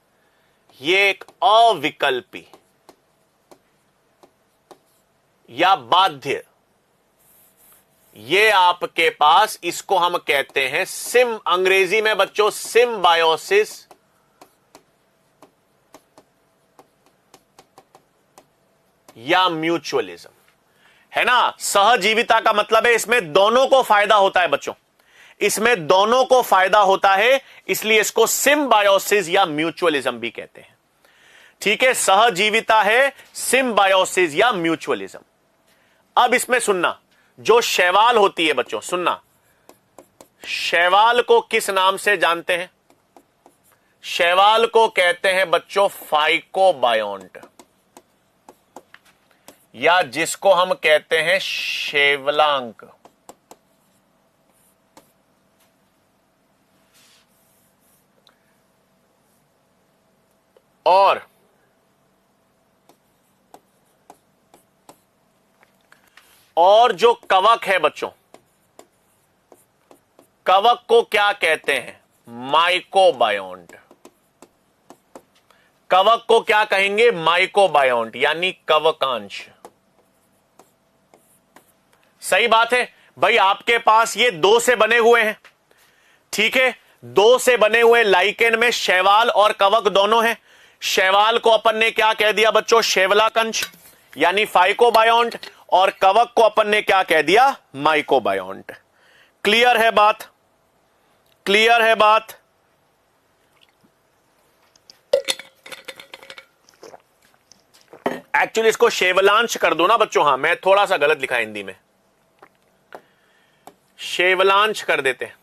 यह एक अविकल्पी या बाध्य, ये आपके पास, इसको हम कहते हैं सिम, अंग्रेजी में बच्चों सिम्बायोसिस या म्यूचुअलिज्म, है ना। सहजीविता का मतलब है इसमें दोनों को फायदा होता है बच्चों, इसमें दोनों को फायदा होता है, इसलिए इसको सिम्बायोसिस या म्यूचुअलिज्म भी कहते हैं। ठीक है, सहजीविता है, सिम्बायोसिस या म्यूचुअलिज्म। अब इसमें सुनना, जो शैवाल होती है बच्चों, सुनना, शैवाल को किस नाम से जानते हैं? शैवाल को कहते हैं बच्चों फाइकोबायोंट, या जिसको हम कहते हैं शैवलांक। और जो कवक है बच्चों, कवक को क्या कहते हैं? माइकोबायोंट। कवक को क्या कहेंगे? माइकोबायोंट यानी कवकांश। सही बात है भाई, आपके पास ये दो से बने हुए हैं, ठीक है, दो से बने हुए लाइकेन में शैवाल और कवक दोनों हैं। शैवाल को अपन ने क्या कह दिया बच्चों? शैवलाकंश यानी फाइकोबायोंट, और कवक को अपन ने क्या कह दिया? माइकोबायोंट। क्लियर है बात? क्लियर है बात? एक्चुअली इसको शैवलांश कर दो ना बच्चों, हां मैं थोड़ा सा गलत लिखा हिंदी में, शैवलांश कर देते हैं,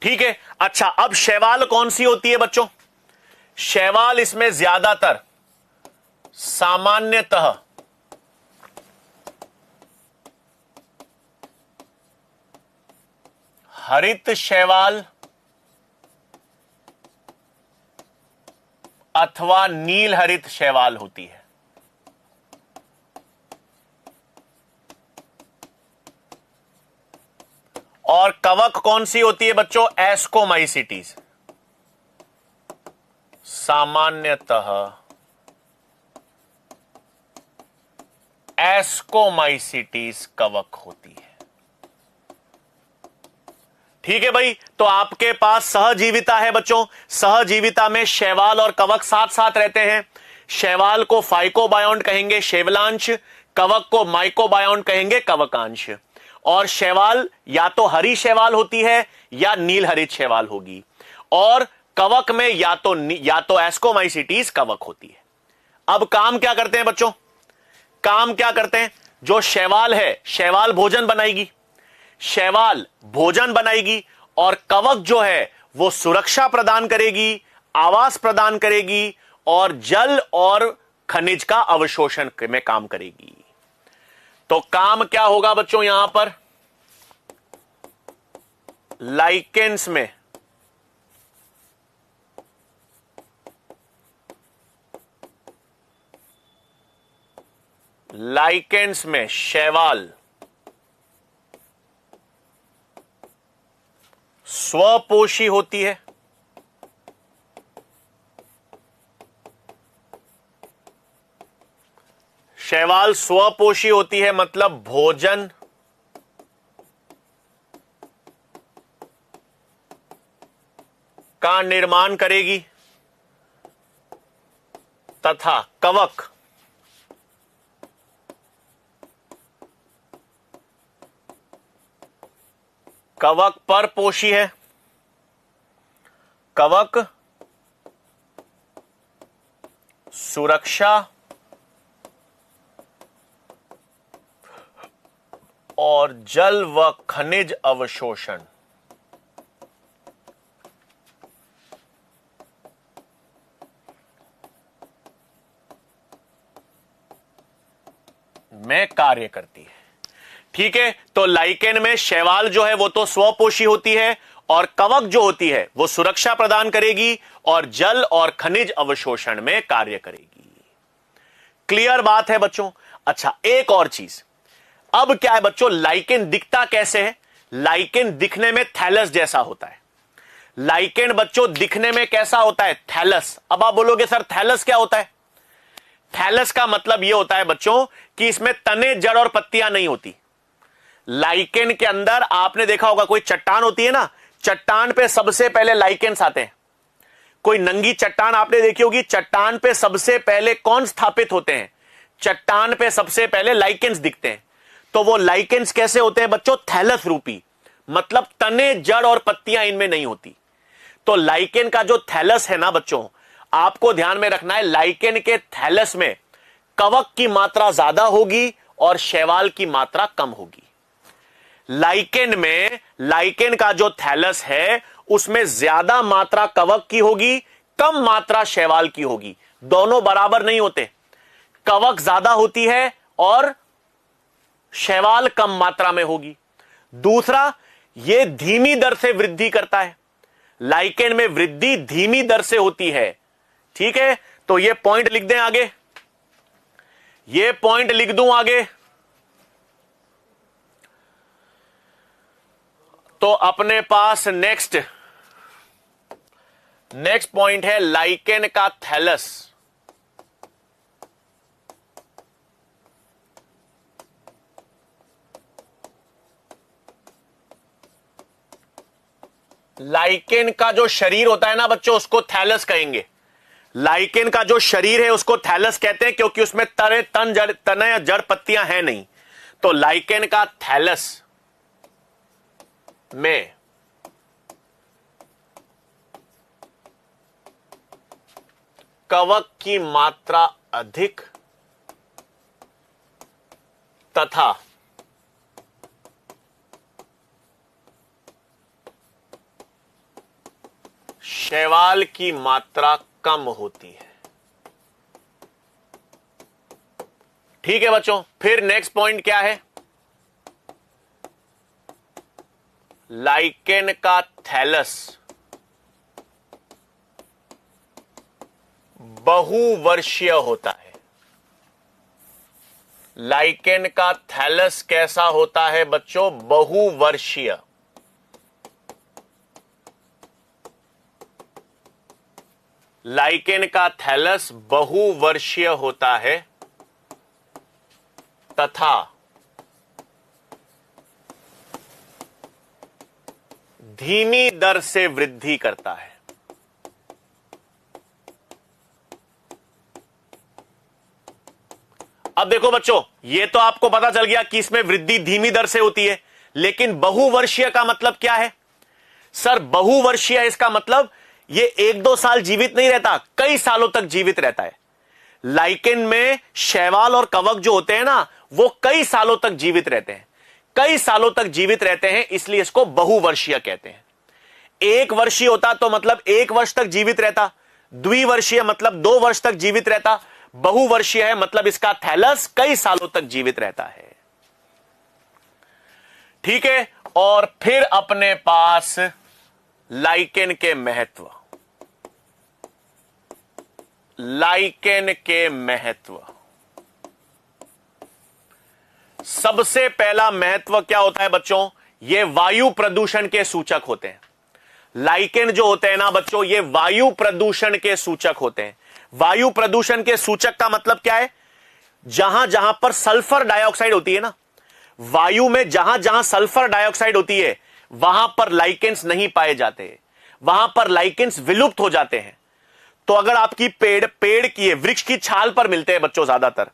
ठीक है। अच्छा, अब शैवाल कौन सी होती है बच्चों? शैवाल इसमें ज्यादातर सामान्यतः हरित शैवाल अथवा नील हरित शैवाल होती है। और कवक कौन सी होती है बच्चों? एस्कोमाइसिटीज, सामान्यतः एस्कोमाइसिटीज कवक होती है। ठीक है भाई, तो आपके पास सहजीविता है बच्चों, सहजीविता में शैवाल और कवक साथ साथ रहते हैं। शैवाल को फाइकोबायोंट कहेंगे, शैवलांश, कवक को माइकोबायोंट कहेंगे, कवकांश। और शैवाल या तो हरी शैवाल होती है या नील हरित शैवाल होगी, और कवक में या तो एस्कोमाइसिटीज कवक होती है। अब काम क्या करते हैं बच्चों? काम क्या करते हैं? जो शैवाल है, शैवाल भोजन बनाएगी, शैवाल भोजन बनाएगी, और कवक जो है वो सुरक्षा प्रदान करेगी, आवास प्रदान करेगी, और जल और खनिज का अवशोषण में काम करेगी। तो काम क्या होगा बच्चों? यहां पर लाइकेन्स में शैवाल स्वपोषी होती है, शैवाल स्वपोषी होती है मतलब भोजन का निर्माण करेगी तथा कवक परपोषी है। कवक सुरक्षा और जल व खनिज अवशोषण में कार्य करती है। ठीक है, तो लाइकेन में शैवाल जो है वो तो स्वपोषी होती है और कवक जो होती है वो सुरक्षा प्रदान करेगी और जल और खनिज अवशोषण में कार्य करेगी। क्लियर बात है बच्चों। अच्छा, एक और चीज, अब क्या है बच्चों, लाइकेन दिखता कैसे है? लाइकेन दिखने में थैलस जैसा होता है। लाइकेन बच्चों दिखने में कैसा होता है? थैलस। अब आप बोलोगे सर थैलस क्या होता है? थैलस का मतलब यह होता है बच्चों कि इसमें तने, जड़ और पत्तियां नहीं होती। लाइकेन के अंदर आपने देखा होगा कोई चट्टान होती है ना, चट्टान पे सबसे पहले लाइकेन्स आते हैं। कोई नंगी चट्टान आपने देखी होगी, चट्टान पे सबसे पहले कौन स्थापित होते हैं? चट्टान पे सबसे पहले लाइकेन्स दिखते हैं। तो वो लाइकेन्स कैसे होते हैं बच्चों? थैलस रूपी, मतलब तने, जड़ और पत्तियां इनमें नहीं होती। तो लाइकेन का जो थैलस है ना बच्चों, आपको ध्यान में रखना है, लाइकेन के थैलस में कवक की मात्रा ज्यादा होगी और शैवाल की मात्रा कम होगी। लाइकेन में, लाइकेन का जो थैलस है उसमें ज्यादा मात्रा कवक की होगी, कम मात्रा शैवाल की होगी। दोनों बराबर नहीं होते, कवक ज्यादा होती है और शैवाल कम मात्रा में होगी। दूसरा, यह धीमी दर से वृद्धि करता है। लाइकेन में वृद्धि धीमी दर से होती है। ठीक है, तो यह पॉइंट लिख दें आगे, यह पॉइंट लिख दूं आगे। तो अपने पास नेक्स्ट पॉइंट है लाइकेन का थैलस। लाइकेन का जो शरीर होता है ना बच्चों, उसको थैलस कहेंगे। लाइकेन का जो शरीर है उसको थैलस कहते हैं क्योंकि उसमें तने या जड़ पत्तियां हैं नहीं। तो लाइकेन का थैलस में कवक की मात्रा अधिक तथा शैवाल की मात्रा कम होती है। ठीक है बच्चों, फिर नेक्स्ट पॉइंट क्या है? लाइकेन का थैलस बहुवर्षीय होता है। लाइकेन का थैलस कैसा होता है बच्चों? बहुवर्षीय। लाइकेन का थैलस बहुवर्षीय होता है तथा धीमी दर से वृद्धि करता है। अब देखो बच्चों, यह तो आपको पता चल गया कि इसमें वृद्धि धीमी दर से होती है, लेकिन बहुवर्षीय का मतलब क्या है? सर बहुवर्षीय इसका मतलब ये 1-2 साल जीवित नहीं रहता, कई सालों तक जीवित रहता है। लाइकेन में शैवाल और कवक जो होते हैं ना, वो कई सालों तक जीवित रहते हैं, कई सालों तक जीवित रहते हैं, इसलिए इसको बहुवर्षीय कहते हैं। 1 वर्षीय होता तो मतलब 1 वर्ष तक जीवित रहता, द्विवर्षीय मतलब 2 वर्ष तक जीवित रहता, बहुवर्षीय है मतलब इसका थैलस कई सालों तक जीवित रहता है। ठीक है, और फिर अपने पास लाइकेन के महत्व। लाइकेन के महत्व, सबसे पहला महत्व क्या होता है बच्चों? ये वायु प्रदूषण के सूचक होते हैं। लाइकेन जो होते हैं ना बच्चों, ये वायु प्रदूषण के सूचक होते हैं। वायु प्रदूषण के सूचक का मतलब क्या है? जहां जहां पर सल्फर डाइऑक्साइड होती है ना, वायु में जहां जहां सल्फर डाइऑक्साइड होती है वहां पर लाइकेंस नहीं पाए जाते, वहां पर लाइकेंस विलुप्त हो जाते हैं। तो अगर आपकी पेड़ की वृक्ष की छाल पर मिलते हैं बच्चों ज्यादातर,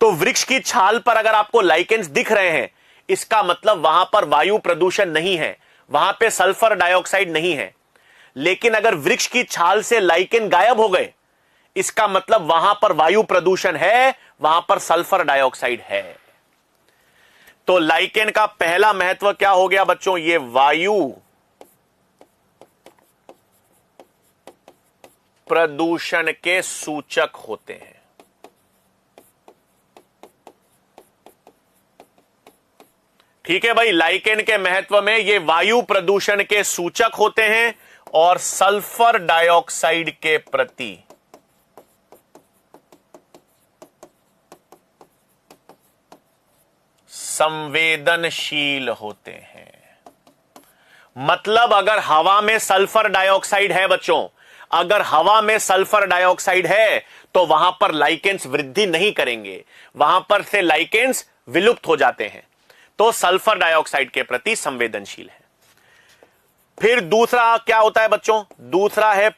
तो वृक्ष की छाल पर अगर आपको लाइकेंस दिख रहे हैं, इसका मतलब वहां पर वायु प्रदूषण नहीं है, वहां पे सल्फर डाइऑक्साइड नहीं है। लेकिन अगर वृक्ष की छाल से लाइकेन गायब हो गए, इसका मतलब वहां पर वायु प्रदूषण है, वहां पर सल्फर डाइऑक्साइड है। तो लाइकेन का पहला महत्व क्या हो गया बच्चों? ये वायु प्रदूषण के सूचक होते हैं। ठीक है भाई, लाइकेन के महत्व में ये वायु प्रदूषण के सूचक होते हैं और सल्फर डाइऑक्साइड के प्रति संवेदनशील होते हैं। मतलब अगर हवा में सल्फर डाइऑक्साइड है बच्चों, अगर हवा में सल्फर डाइऑक्साइड है तो वहां पर लाइकेंस वृद्धि नहीं करेंगे, वहां पर से लाइकेंस विलुप्त हो जाते हैं। तो सल्फर डाइऑक्साइड के प्रति संवेदनशील है। फिर दूसरा क्या होता है बच्चों? दूसरा है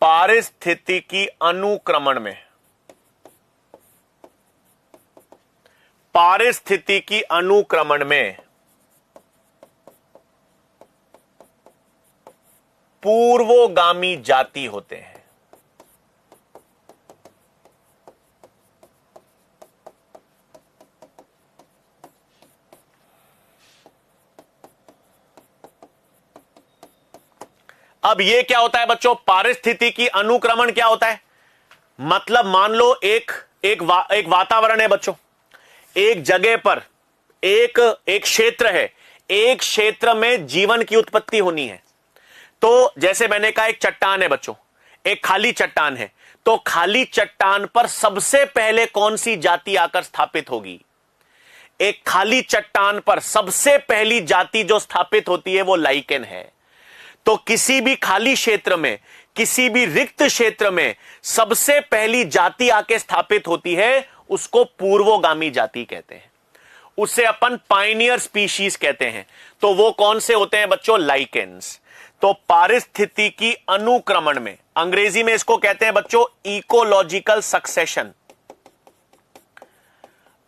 पारिस्थितिकी अनुक्रमण में, पारिस्थितिकी अनुक्रमण में पूर्वोगामी जाति होते हैं। अब ये क्या होता है बच्चों? पारिस्थितिकी अनुक्रमण क्या होता है? मतलब मान लो एक वातावरण है बच्चों, एक जगह पर एक क्षेत्र है, एक क्षेत्र में जीवन की उत्पत्ति होनी है। तो जैसे मैंने कहा एक चट्टान है बच्चों, एक खाली चट्टान है, तो खाली चट्टान पर सबसे पहले कौन सी जाति आकर स्थापित होगी? एक खाली चट्टान पर सबसे पहली जाति जो स्थापित होती है वो लाइकेन है। तो किसी भी खाली क्षेत्र में, किसी भी रिक्त क्षेत्र में सबसे पहली जाति आके स्थापित होती है, उसको पूर्वोगामी जाति कहते हैं, उसे अपन पाइनियर स्पीशीज कहते हैं। तो वो कौन से होते हैं बच्चों? लाइकेन्स। तो पारिस्थितिकी अनुक्रमण में, अंग्रेजी में इसको कहते हैं बच्चों इकोलॉजिकल सक्सेशन।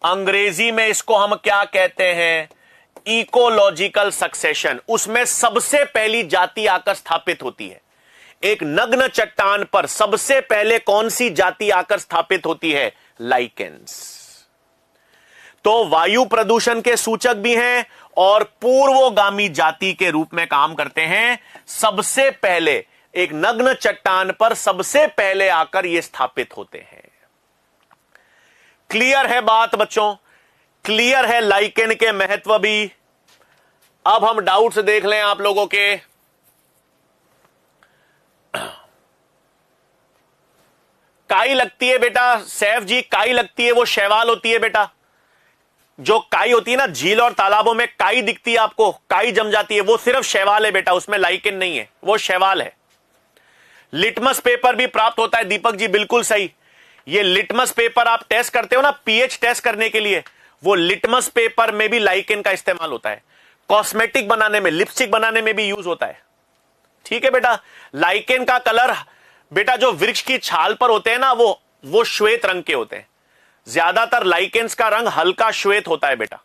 अंग्रेजी में इसको हम क्या कहते हैं? Ecological succession. उसमें सबसे पहली जाति आकर स्थापित होती है। एक नग्न चट्टान पर सबसे पहले कौन सी जाति आकर स्थापित होती है? लाइकेन्स। तो वायु प्रदूषण के सूचक भी हैं और पूर्वोगामी जाति के रूप में काम करते हैं। सबसे पहले एक नग्न चट्टान पर सबसे पहले आकर ये स्थापित होते हैं। क्लियर है बात बच्चों? क्लियर है लाइकेन के महत्व भी? अब हम डाउट्स देख लें आप लोगों के। काई लगती है बेटा सैफ जी, काई लगती है वो शैवाल होती है बेटा। जो काई होती है ना, झील और तालाबों में काई दिखती है आपको, काई जम जाती है, वो सिर्फ शैवाल है बेटा, उसमें लाइकेन नहीं है, वो शैवाल है। लिटमस पेपर भी प्राप्त होता है दीपक जी, बिल्कुल सही। ये लिटमस पेपर आप टेस्ट करते हो ना, पीएच टेस्ट करने के लिए, वो लिटमस पेपर में भी लाइकेन का इस्तेमाल होता है। कॉस्मेटिक बनाने में, लिपस्टिक बनाने में भी यूज होता है। ठीक है बेटा। लाइकेन का कलर बेटा जो वृक्ष की छाल पर होते हैं ना, वो श्वेत रंग के होते हैं। ज्यादातर लाइकेन्स का रंग हल्का श्वेत होता है बेटा।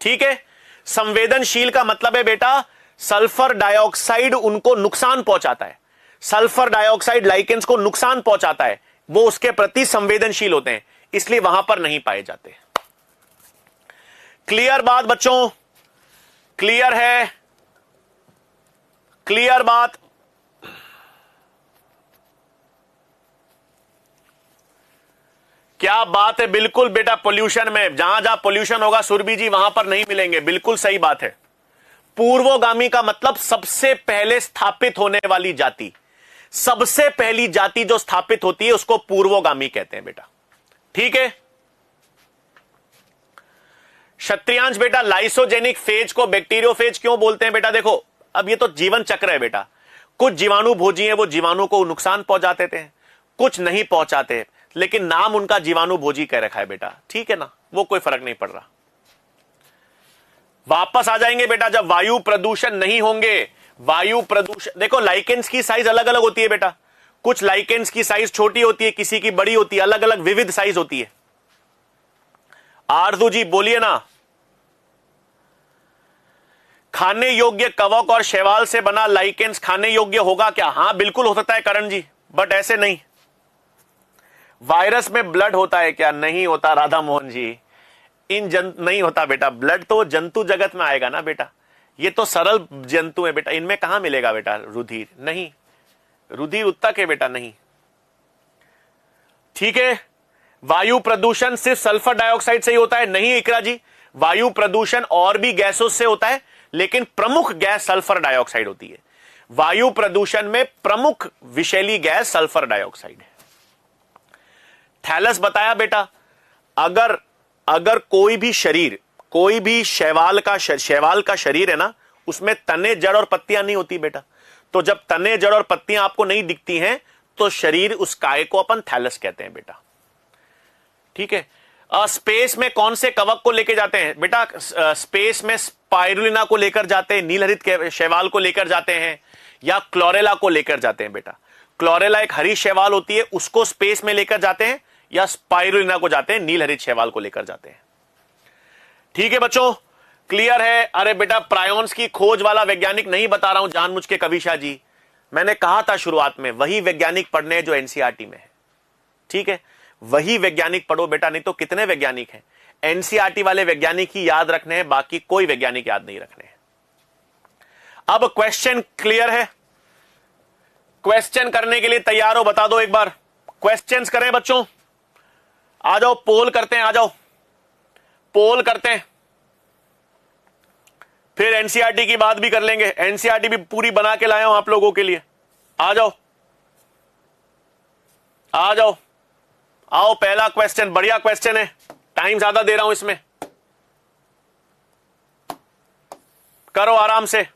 ठीक है। संवेदनशील का मतलब है बेटा सल्फर डाइऑक्साइड उनको नुकसान पहुंचाता है, सल्फर डाइऑक्साइड लाइकेन्स को नुकसान पहुंचाता है, वो उसके प्रति संवेदनशील होते हैं, इसलिए वहां पर नहीं पाए जाते। क्लियर बात बच्चों? क्लियर है? क्लियर बात? क्या बात है? बिल्कुल बेटा, पोल्यूशन में जहां जहां पोल्यूशन होगा सुरभि जी वहां पर नहीं मिलेंगे, बिल्कुल सही बात है। पूर्वोगामी का मतलब सबसे पहले स्थापित होने वाली जाति, सबसे पहली जाति जो स्थापित होती है उसको पूर्वोगामी कहते हैं बेटा। ठीक है। क्षत्रियांश बेटा लाइसोजेनिक फेज को बैक्टीरियोफेज क्यों बोलते हैं बेटा? देखो अब ये तो जीवन चक्र है बेटा, कुछ जीवाणु भोजी हैं, वो जीवाणु को नुकसान पहुंचाते थे, कुछ नहीं पहुंचाते, लेकिन नाम उनका जीवाणु भोजी कह रखा है बेटा, ठीक है ना, वो कोई फर्क नहीं पड़ रहा। वापस आ जाएंगे बेटा जब वायु प्रदूषण नहीं होंगे। वायु प्रदूषण देखो, लाइकेंस की साइज अलग अलग होती है बेटा, कुछ लाइकेंस की साइज छोटी होती है, किसी की बड़ी होती है, अलग अलग विविध साइज होती है। आरजू जी बोलिए ना। खाने योग्य कवक और शैवाल से बना लाइकेंस खाने योग्य होगा क्या? हां बिल्कुल हो सकता है करण जी, बट ऐसे नहीं। वायरस में ब्लड होता है क्या? नहीं होता राधा मोहन जी, नहीं होता बेटा, ब्लड तो जंतु जगत में आएगा ना बेटा, ये तो सरल जंतु है बेटा, इनमें कहां मिलेगा बेटा रुधिर? नहीं, रुधिर उत्तक है बेटा, नहीं। ठीक है, वायु प्रदूषण सिर्फ सल्फर डाइऑक्साइड से ही होता है? नहीं इकरा जी, वायु प्रदूषण और भी गैसों से होता है, लेकिन प्रमुख गैस सल्फर डाइऑक्साइड होती है। वायु प्रदूषण में प्रमुख विषैली गैस सल्फर डाइऑक्साइड है। थैलस बताया बेटा, अगर कोई भी शरीर, कोई भी शैवाल का शरीर है ना, उसमें तने जड़ और पत्तियां नहीं होती बेटा, तो जब तने जड़ और पत्तियां आपको नहीं दिखती हैं तो शरीर, उस काय को अपन थैलस कहते हैं बेटा। ठीक है, स्पेस में कौन से कवक को लेकर जाते हैं बेटा? स्पेस में स्पाइरुलिना को लेकर जाते हैं, नीलहरित शैवाल को लेकर जाते हैं, या क्लोरेला को लेकर जाते हैं बेटा। क्लोरेला एक हरी शैवाल होती है, उसको स्पेस में लेकर जाते हैं, या स्पाइरुलिना को जाते हैं, नीलहरित शैवाल को लेकर जाते हैं। ठीक है बच्चों, क्लियर है? अरे बेटा प्रायोन्स की खोज वाला वैज्ञानिक नहीं बता रहा हूं जानबूझ के कविशा जी, मैंने कहा था शुरुआत में, वही वैज्ञानिक पढ़ने हैं जो एनसीईआरटी में है। ठीक है, वही वैज्ञानिक पढ़ो बेटा, नहीं तो कितने वैज्ञानिक हैं? एनसीईआरटी वाले वैज्ञानिक ही याद रखने हैं, बाकी कोई वैज्ञानिक याद नहीं रखने हैं। अब क्वेश्चन क्लियर है? क्वेश्चन करने के लिए तैयार हो? बता दो एक बार, क्वेश्चंस करें बच्चों, आ जाओ पोल करते हैं, आ जाओ पोल करते हैं, फिर एनसीईआरटी की बात भी कर लेंगे। एनसीईआरटी भी पूरी बना के लाया हूं आप लोगों के लिए, आ जाओ आ जाओ आओ। पहला क्वेश्चन बढ़िया क्वेश्चन है, टाइम ज्यादा दे रहा हूं इसमें, करो आराम से,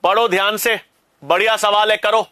पढ़ो ध्यान से, बढ़िया सवाल है, करो।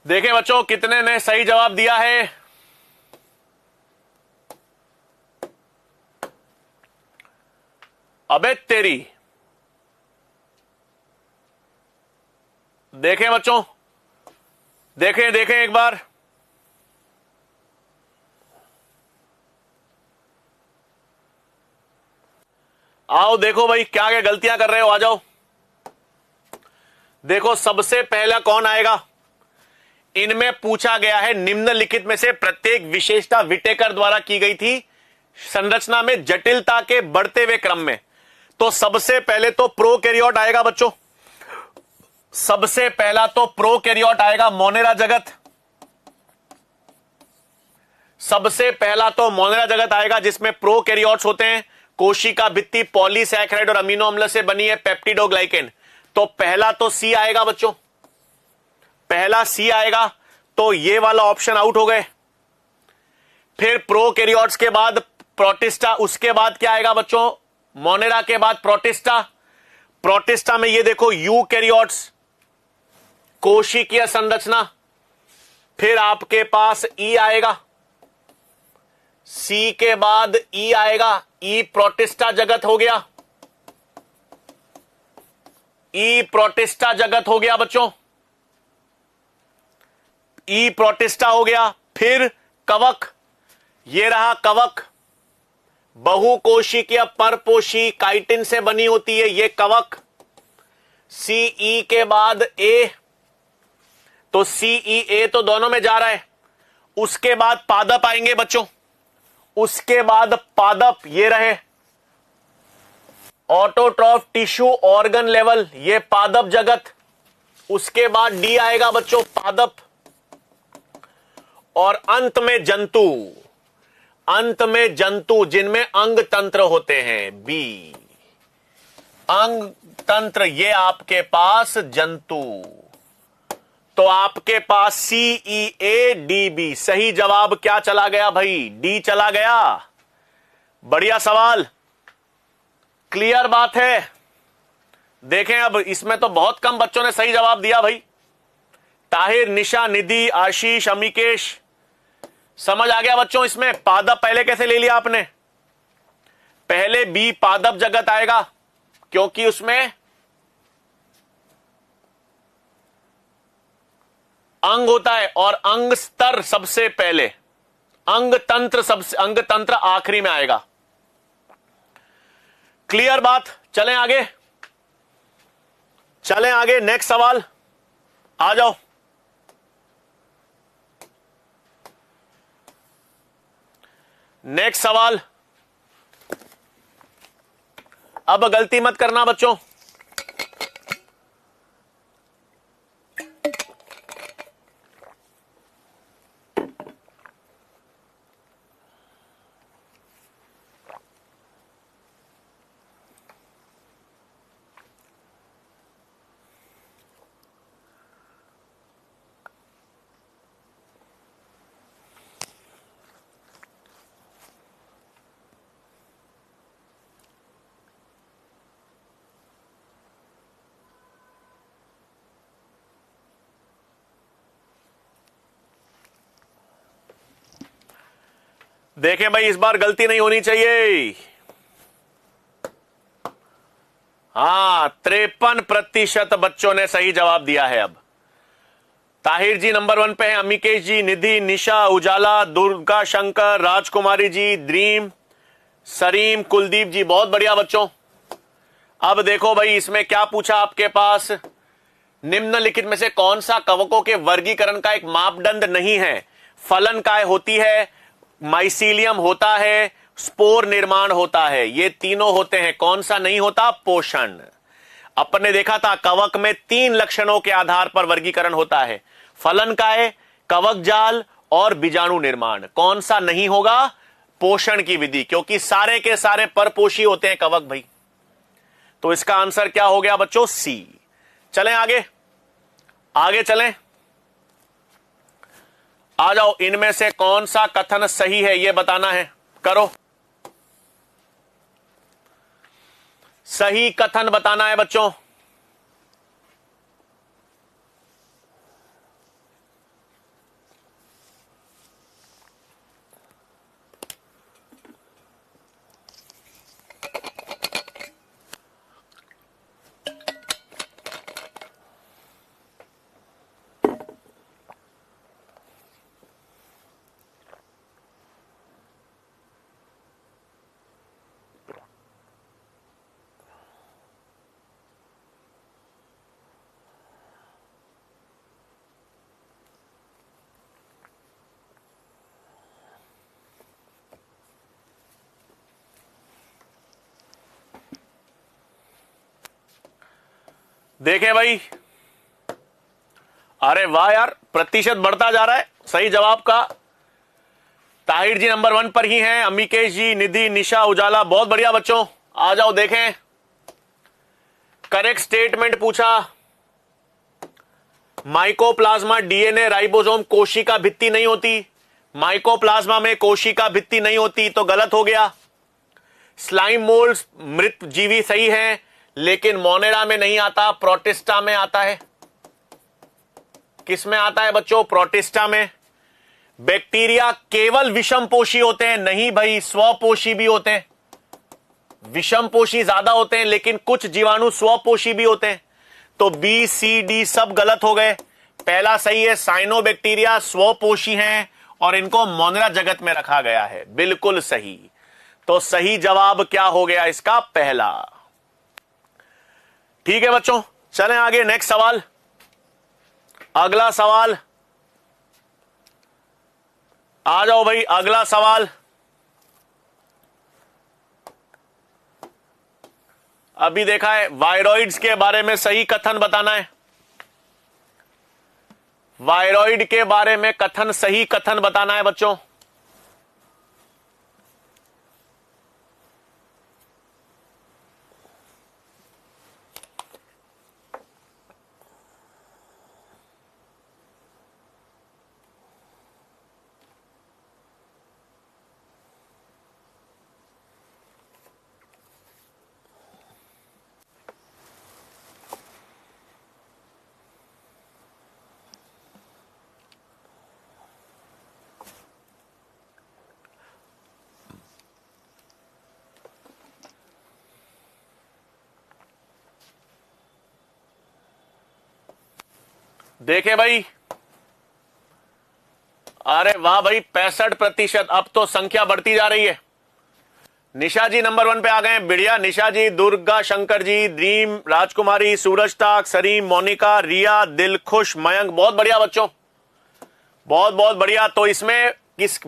देखें बच्चों कितने ने सही जवाब दिया है। अबे तेरी, देखें बच्चों, देखें देखें एक बार, आओ देखो भाई क्या क्या गलतियां कर रहे हो, आ जाओ। देखो सबसे पहला कौन आएगा, इनमें पूछा गया है निम्नलिखित में से प्रत्येक विशेषता विटेकर द्वारा की गई थी संरचना में जटिलता के बढ़ते हुए क्रम में। तो सबसे पहले तो प्रोकैरियोट आएगा बच्चों, सबसे पहला तो प्रोकैरियोट आएगा, मोनेरा जगत। सबसे पहला तो मोनेरा जगत आएगा जिसमें प्रोकैरियोट्स होते हैं, कोशिका भित्ति पॉलीसैकेराइड और अमीनो अम्ल से बनी है, पेप्टिडोग्लाइकेन। तो पहला तो सी आएगा बच्चों, पहला सी आएगा, तो ये वाला ऑप्शन आउट हो गए। फिर प्रोकैरियोट्स के बाद प्रोटिस्टा, उसके बाद क्या आएगा बच्चों, मोनेरा के बाद प्रोटिस्टा। प्रोटिस्टा में ये देखो यूकैरियोट्स, कोशिकीय संरचना। फिर आपके पास ई आएगा, सी के बाद ई आएगा, ई प्रोटिस्टा जगत हो गया, ई प्रोटिस्टा जगत हो गया बच्चों। ई प्रोटिस्टा हो गया। फिर कवक, ये रहा कवक, बहुकोशिकीय परपोषी काइटिन से बनी होती है ये कवक। सीई के बाद ए, तो सीई ए तो दोनों में जा रहा है। उसके बाद पादप आएंगे बच्चों, उसके बाद पादप ये रहे, ऑटोट्रॉफ टिश्यू ऑर्गन लेवल, ये पादप जगत। उसके बाद डी आएगा बच्चों पादप, और अंत में जंतु, अंत में जंतु जिनमें अंग तंत्र होते हैं, बी अंग तंत्र, ये आपके पास जंतु। तो आपके पास सी ई ए डी बी, सही जवाब क्या चला गया भाई? डी चला गया। बढ़िया सवाल, क्लियर बात है। देखें अब इसमें तो बहुत कम बच्चों ने सही जवाब दिया भाई। ताहिर, निशा, निधि, आशीष, अमिकेश, समझ आ गया बच्चों? इसमें पादप पहले कैसे ले लिया आपने? पहले बी पादप जगत आएगा क्योंकि उसमें अंग होता है, और अंग स्तर सबसे पहले, अंग तंत्र सबसे, अंग तंत्र आखिरी में आएगा। क्लियर बात? चलें आगे, चलें आगे। नेक्स्ट सवाल आ जाओ। नेक्स्ट सवाल, अब गलती मत करना बच्चों। देखें भाई, इस बार गलती नहीं होनी चाहिए। हां, 53% बच्चों ने सही जवाब दिया है। अब ताहिर जी नंबर 1 पे हैं, अमिकेश जी, निधि, निशा, उजाला, दुर्गा शंकर, राजकुमारी जी, ड्रीम, सरीम, कुलदीप जी, बहुत बढ़िया बच्चों। अब देखो भाई, इसमें क्या पूछा आपके पास? निम्नलिखित में से कौन सा कवकों के वर्गीकरण का एक मापदंड नहीं है? फलन काय होती है, माइसीलियम होता है, स्पोर निर्माण होता है, ये तीनों होते हैं। कौन सा नहीं होता? पोषण। अपन ने देखा था कवक में 3 लक्षणों के आधार पर वर्गीकरण होता है, फलन काय, कवक जाल और बीजाणु निर्माण। कौन सा नहीं होगा? पोषण की विधि, क्योंकि सारे के सारे परपोषी होते हैं कवक भाई। तो इसका आंसर क्या हो गया बच्चों? सी। चलें आगे, आगे चलें, आ जाओ। इनमें से कौन सा कथन सही है यह बताना है, करो। सही कथन बताना है बच्चों। देखें भाई, अरे वाह यार, प्रतिशत बढ़ता जा रहा है सही जवाब का। ताहिर जी नंबर 1 पर ही हैं, अमिकेश जी, निधि, निशा, उजाला, बहुत बढ़िया बच्चों। आ जाओ देखें, करेक्ट स्टेटमेंट पूछा। माइकोप्लाज्मा डीएनए राइबोसोम कोशिका भित्ति नहीं होती, माइकोप्लाज्मा में कोशिका भित्ति नहीं होती, तो गलत हो गया। स्लाइम मोल्ड मृत जीवी सही है, लेकिन मोनेरा में नहीं आता, प्रोटिस्टा में आता है। किस में आता है बच्चों? प्रोटिस्टा में। बैक्टीरिया केवल विषमपोषी होते हैं? नहीं भाई, स्वपोषी भी होते हैं। विषमपोषी ज्यादा होते हैं, लेकिन कुछ जीवाणु स्वपोषी भी होते हैं। तो बी सी डी सब गलत हो गए। पहला सही है, साइनोबैक्टीरिया स्वपोषी हैं और इनको मोनरा जगत में रखा गया है, बिल्कुल सही। तो सही जवाब क्या हो गया इसका? पहला। ठीक है बच्चों, चलें आगे, नेक्स्ट सवाल। अगला सवाल आ जाओ भाई, अगला सवाल। अभी देखा है, वायरॉइड्स के बारे में सही कथन बताना है। वायरॉइड के बारे में कथन, सही कथन बताना है बच्चों। देखे भाई, अरे वाह भाई, 65%। अब तो संख्या बढ़ती जा रही है। निशा जी नंबर 1 पे आ गए, बढ़िया। निशा जी, दुर्गा शंकर जी, ड्रीम, राजकुमारी, सूरज टाक, सरीम, मोनिका, रिया, दिलखुश, मयंक, बहुत बढ़िया बच्चों, बहुत बहुत बढ़िया। तो इसमें किस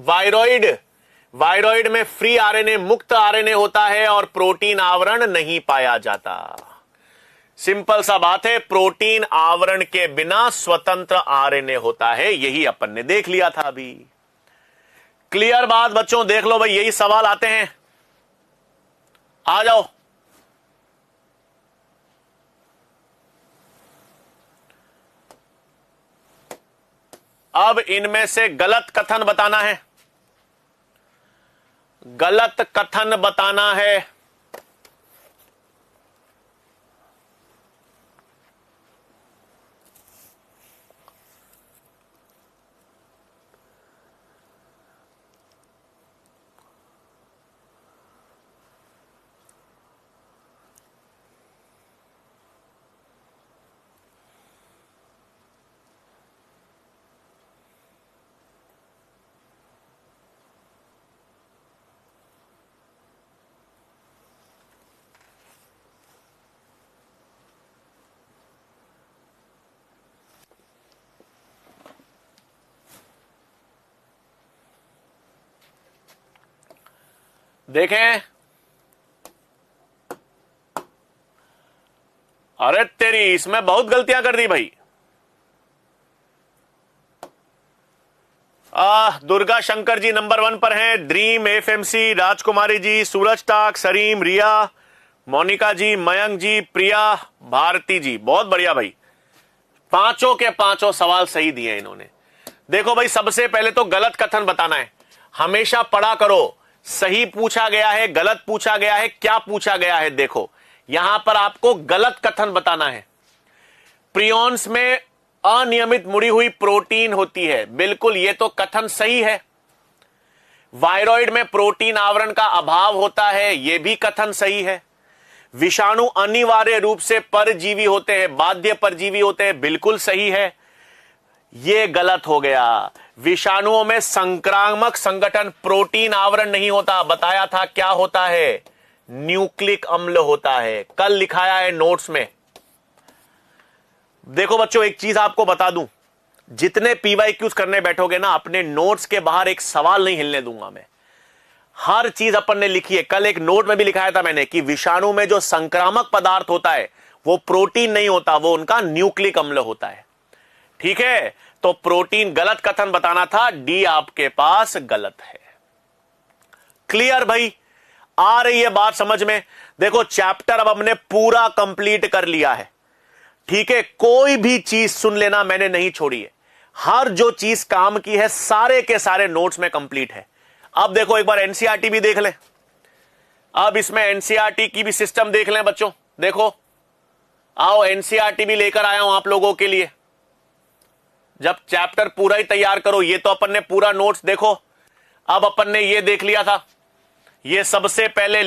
वायरॉइड में फ्री आरएनए, मुक्त आरएनए होता है और प्रोटीन आवरण नहीं पाया जाता। सिंपल सा बात है, प्रोटीन आवरण के बिना स्वतंत्र आरएनए होता है, यही अपन ने देख लिया था अभी। क्लियर बात बच्चों, देख लो भाई, यही सवाल आते हैं। आ जाओ, अब इनमें से गलत कथन बताना है, गलत कथन बताना है। देखें, अरे तेरी, इसमें बहुत गलतियां कर दी भाई। दुर्गा शंकर जी नंबर 1 पर हैं, ड्रीम, एफएमसी, राजकुमारी जी, सूरज टाक, सरीम, रिया, मोनिका जी, मयंक जी, प्रिया, भारती जी, बहुत बढ़िया भाई। पांचों के पांचों सवाल सही दिए इन्होंने। देखो भाई, सबसे पहले तो गलत कथन बताना है। हमेशा पढ़ा करो, सही पूछा गया है, गलत पूछा गया है, क्या पूछा गया है। देखो यहां पर आपको गलत कथन बताना है। प्रियॉन्स में अनियमित मुड़ी हुई प्रोटीन होती है, बिल्कुल, ये तो कथन सही है। वायरॉइड में प्रोटीन आवरण का अभाव होता है, यह भी कथन सही है। विषाणु अनिवार्य रूप से परजीवी होते हैं, बाध्य परजीवी होते हैं, बिल्कुल सही है। यह गलत हो गया। विषाणुओं में संक्रामक संगठन, प्रोटीन आवरण नहीं होता। बताया था क्या होता है? न्यूक्लिक अम्ल होता है, कल लिखाया है नोट्स में। देखो बच्चों, एक चीज आपको बता दूं, जितने पीवाईक्यूज करने बैठोगे ना, अपने नोट्स के बाहर एक सवाल नहीं हिलने दूंगा मैं। हर चीज अपन ने लिखी है। कल एक नोट में भी लिखाया था मैंने कि विषाणु में जो संक्रामक पदार्थ होता है वो प्रोटीन नहीं होता, वो उनका न्यूक्लिक अम्ल होता है। ठीक है, तो प्रोटीन गलत कथन बताना था, डी आपके पास गलत है। क्लियर भाई, आ रही है बात समझ में? देखो चैप्टर अब हमने पूरा कंप्लीट कर लिया है। ठीक है, कोई भी चीज सुन लेना, मैंने नहीं छोड़ी है। हर जो चीज काम की है सारे के सारे नोट्स में कंप्लीट है। अब देखो एक बार एनसीईआरटी भी देख लें। अब इसमें एनसीईआरटी की भी सिस्टम देख लें बच्चों। देखो आओ, एनसीईआरटी भी लेकर आया हूं आप लोगों के लिए। जब चैप्टर पूरा ही तैयार करो, ये तो अपन ने पूरा नोट्स देखो। अब अपन ने ये देख लिया था, ये सबसे पहले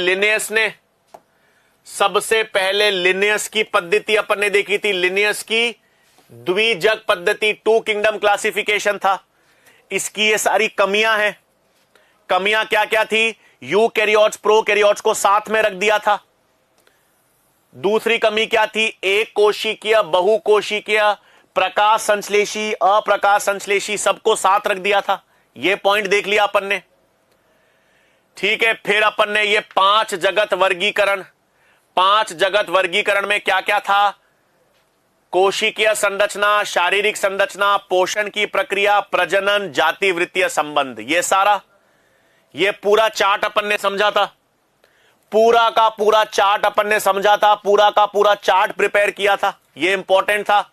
लिनियस की पद्धति अपन ने देखी थी। लिनियस की द्विजक पद्धति, टू किंगडम क्लासिफिकेशन था। इसकी ये सारी कमियां हैं। कमियां क्या क्या थी? यूकैरियोट्स प्रोकैरियोट्स को साथ में रख दिया था। दूसरी कमी क्या थी? एक कोशिकीय, बहुकोशिकीय, प्रकाश संश्लेषी, अप्रकाश संश्लेषी सबको साथ रख दिया था। यह पॉइंट देख लिया अपन ने। ठीक है, फिर अपन ने ये 5 जगत वर्गीकरण, 5 जगत वर्गीकरण में क्या क्या था? कोशिकीय संरचना, शारीरिक संरचना, पोषण की प्रक्रिया, प्रजनन, जाति वृत्तीय संबंध, ये सारा, ये पूरा चार्ट अपन ने समझा था। पूरा का पूरा चार्ट अपन ने समझा था, पूरा का पूरा चार्ट प्रिपेयर किया था। ये इंपॉर्टेंट था,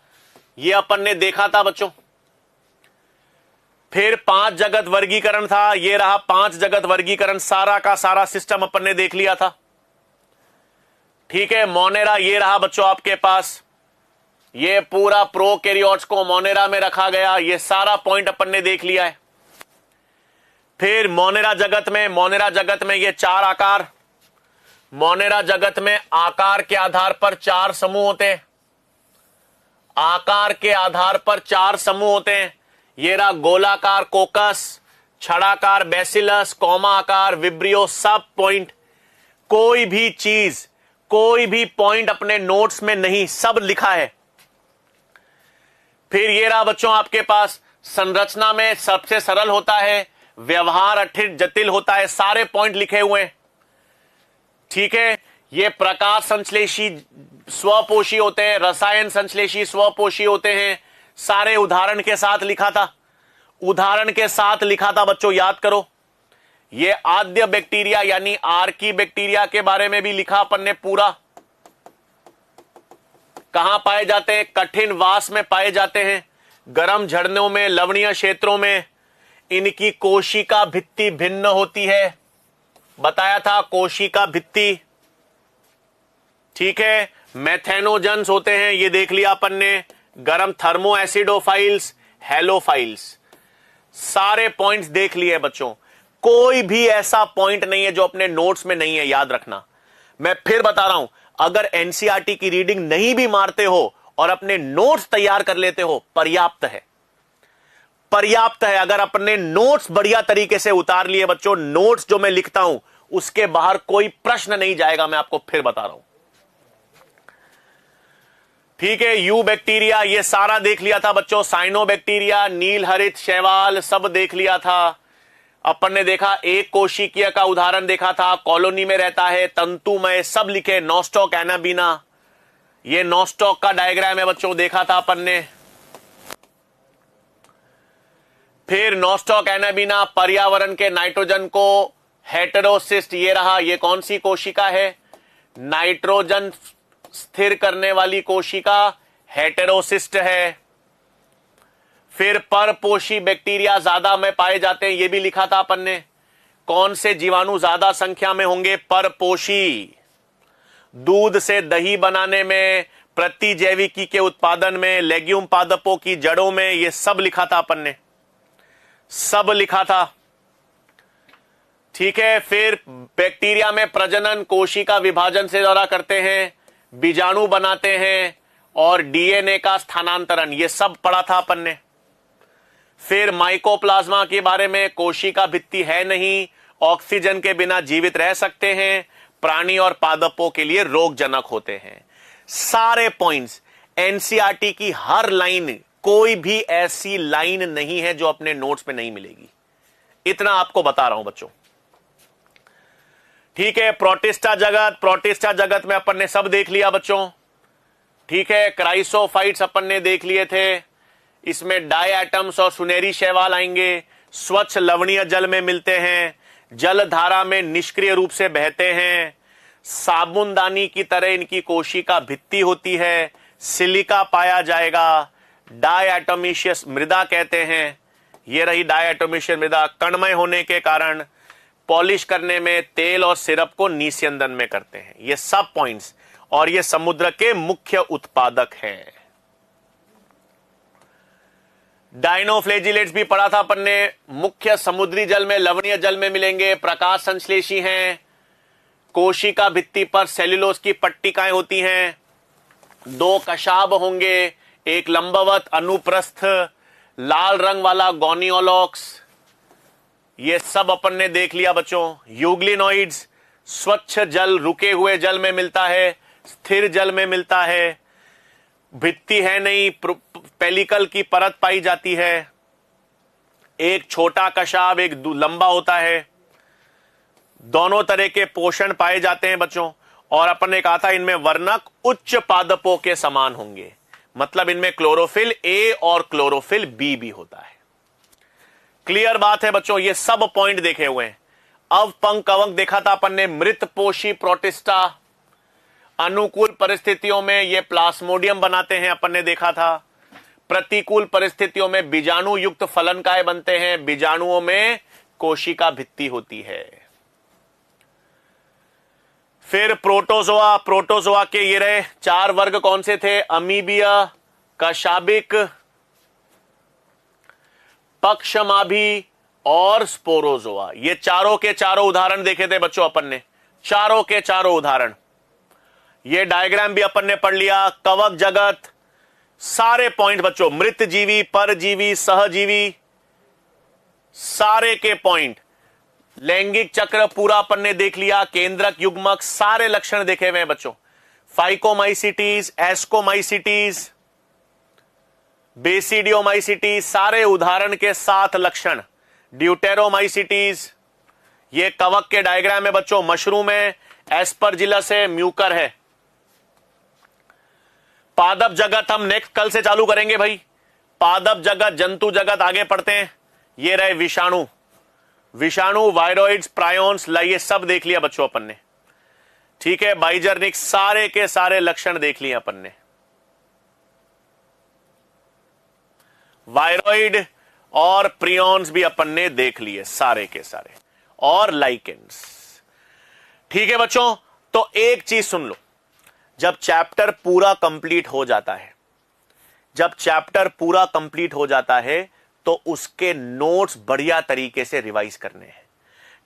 ये अपन ने देखा था बच्चों। फिर 5 जगत वर्गीकरण था, ये रहा 5 जगत वर्गीकरण, सारा का सारा सिस्टम अपन ने देख लिया था। ठीक है, मोनेरा ये रहा बच्चों आपके पास, ये पूरा प्रोकैरियोट्स को मोनेरा में रखा गया, ये सारा पॉइंट अपन ने देख लिया है। फिर मोनेरा जगत में ये 4 आकार, मोनेरा जगत में आकार के आधार पर 4 समूह होते हैं। आकार के आधार पर 4 समूह होते हैं। ये रहा गोलाकार कोकस, छड़ाकार बैसिलस, कौमा आकार विब्रियो, सब पॉइंट। कोई भी चीज, कोई भी पॉइंट अपने नोट्स में नहीं, सब लिखा है। फिर ये रहा बच्चों आपके पास, संरचना में सबसे सरल होता है, व्यवहार अठित जटिल होता है, सारे पॉइंट लिखे हुए हैं। ठीक है, ये प्रकाश संश्लेषी स्वपोषी होते हैं, रसायन संश्लेषी स्वपोषी होते हैं, सारे उदाहरण के साथ लिखा था। उदाहरण के साथ लिखा था बच्चों, याद करो। ये आद्य बैक्टीरिया यानी आर्की बैक्टीरिया के बारे में भी लिखा अपन ने पूरा। कहां पाए जाते हैं? कठिन वास में पाए जाते हैं, गर्म झरनों में, लवणीय क्षेत्रों में। इनकी कोशिका भित्ति भिन्न होती है, बताया था कोशिका भित्ति। ठीक है, मेथेनोजन्स होते हैं, ये देख लिया अपन ने। गर्म थर्मो एसिडोफाइल्स, हेलोफाइल्स, सारे पॉइंट्स देख लिए बच्चों। कोई भी ऐसा पॉइंट नहीं है जो अपने नोट्स में नहीं है, याद रखना। मैं फिर बता रहा हूं, अगर एनसीईआरटी की रीडिंग नहीं भी मारते हो और अपने नोट्स तैयार कर लेते हो, पर्याप्त है, पर्याप्त है। अगर अपने नोट्स बढ़िया तरीके से उतार लिए बच्चों, नोट्स जो मैं लिखता हूं उसके बाहर कोई प्रश्न नहीं जाएगा, मैं आपको फिर बता रहा हूं। ठीक है, यू बैक्टीरिया ये सारा देख लिया था बच्चों। साइनो बैक्टीरिया, नील हरित शैवाल, सब देख लिया था। अपन ने देखा एक कोशिकीय का उदाहरण देखा था, कॉलोनी में रहता है, तंतुमय, सब लिखे। नॉस्टॉक एनाबीना, ये नॉस्टॉक का डायग्राम है बच्चों, देखा था अपन ने। फिर नॉस्टॉक एनाबीना पर्यावरण के नाइट्रोजन को हेटेरोसिस्ट, ये रहा, ये कौन सी कोशिका है? नाइट्रोजन स्थिर करने वाली कोशिका हेटेरोसिस्ट है। फिर परपोषी बैक्टीरिया ज्यादा में पाए जाते हैं, ये भी लिखा था अपन ने। कौन से जीवाणु ज्यादा संख्या में होंगे? परपोषी। दूध से दही बनाने में, प्रतिजैविकी के उत्पादन में, लेग्यूम पादपों की जड़ों में, ये सब लिखा था अपन ने, सब लिखा था। ठीक है, फिर बैक्टीरिया में प्रजनन, कोशिका विभाजन से द्वारा करते हैं, बीजाणु बनाते हैं और डीएनए का स्थानांतरण, ये सब पढ़ा था अपन ने। फिर माइकोप्लाज्मा के बारे में, कोशिका भित्ति है नहीं, ऑक्सीजन के बिना जीवित रह सकते हैं, प्राणी और पादपों के लिए रोगजनक होते हैं। सारे पॉइंट्स, एनसीईआरटी की हर लाइन, कोई भी ऐसी लाइन नहीं है जो अपने नोट्स में नहीं मिलेगी, इतना आपको बता रहा हूं बच्चों। ठीक है, प्रोटिस्टा जगत में अपन ने सब देख लिया बच्चों। ठीक है, क्राइसोफाइट्स अपन ने देख लिए थे, इसमें डाई एटम्स और सुनहरी शैवाल आएंगे। स्वच्छ लवणीय जल में मिलते हैं, जल धारा में निष्क्रिय रूप से बहते हैं, साबुनदानी की तरह इनकी कोशिका भित्ति होती है, सिलिका पाया जाएगा, डायटोमिशियस मृदा कहते हैं, ये रही डायटोमिशियस मृदा। कणमय होने के कारण पॉलिश करने में, तेल और सिरप को निस्यंदन में करते हैं, ये सब पॉइंट्स। और ये समुद्र के मुख्य उत्पादक हैं। डायनोफ्लेजिलेट्स भी पढ़ा था अपन ने, मुख्य समुद्री जल में, लवणीय जल में मिलेंगे, प्रकाश संश्लेषी हैं, कोशिका भित्ति पर सेल्यूलोज की पट्टिकाएं होती हैं, 2 कशाब होंगे, एक लंबवत अनुप्रस्थ, लाल रंग वाला गोनियोलॉक्स, ये सब अपन ने देख लिया बच्चों। यूग्लिनोइड्स, स्वच्छ जल रुके हुए जल में मिलता है, स्थिर जल में मिलता है, भित्ति है नहीं, पेलिकल की परत पाई जाती है, एक छोटा कशाब एक लंबा होता है, दोनों तरह के पोषण पाए जाते हैं बच्चों। और अपन ने कहा था इनमें वर्णक उच्च पादपों के समान होंगे, मतलब इनमें क्लोरोफिल ए और क्लोरोफिल बी भी होता है। क्लियर बात है बच्चों, ये सब पॉइंट देखे हुए हैं। अवपंक कवक देखा था अपन ने, मृत पोषी प्रोटिस्टा, अनुकूल परिस्थितियों में ये प्लास्मोडियम बनाते हैं अपन ने देखा था। प्रतिकूल परिस्थितियों में बीजाणु युक्त फलनकाय बनते हैं, बीजाणुओं में कोशिका भित्ति होती है। फिर प्रोटोजोआ, प्रोटोजोआ के ये रहे 4 वर्ग कौन से थे? अमीबिया, कशाबिक, पक्षमाभी और स्पोरोजोआ। ये चारों के चारों उदाहरण देखे थे बच्चों अपन ने, चारों के चारों उदाहरण। ये डायग्राम भी अपन ने पढ़ लिया। कवक जगत, सारे पॉइंट बच्चों, मृत जीवी, परजीवी, सहजीवी, सारे के पॉइंट। लैंगिक चक्र पूरा अपन ने देख लिया, केंद्रक युग्मक, सारे लक्षण देखे हुए हैं बच्चों। फाइकोमाइसिटीज, एस्कोमाइसिटीज, बेसिडियोमाइसिटीज, सारे उदाहरण के 7 लक्षण। ड्यूटेरोमाइसिटीज, ये कवक के डायग्राम है बच्चों। मशरूम है, एस्परजिलस है, म्यूकर है। पादप जगत हम नेक्स्ट कल से चालू करेंगे भाई। पादप जगत, जंतु जगत आगे पढ़ते हैं। ये रहे विषाणु, विषाणु, वायरोइड्स, प्रायोन्स, ये सब देख लिया बच्चों अपन ने, ठीक है। बाइजर्निक, सारे के सारे लक्षण देख लिए अपन ने। वायरोइड और प्रियोन्स भी अपन ने देख लिए सारे के सारे, और लाइकेंस, ठीक है बच्चों। तो एक चीज सुन लो, जब चैप्टर पूरा कंप्लीट हो जाता है, जब चैप्टर पूरा कंप्लीट हो जाता है तो उसके नोट्स बढ़िया तरीके से रिवाइज करने हैं,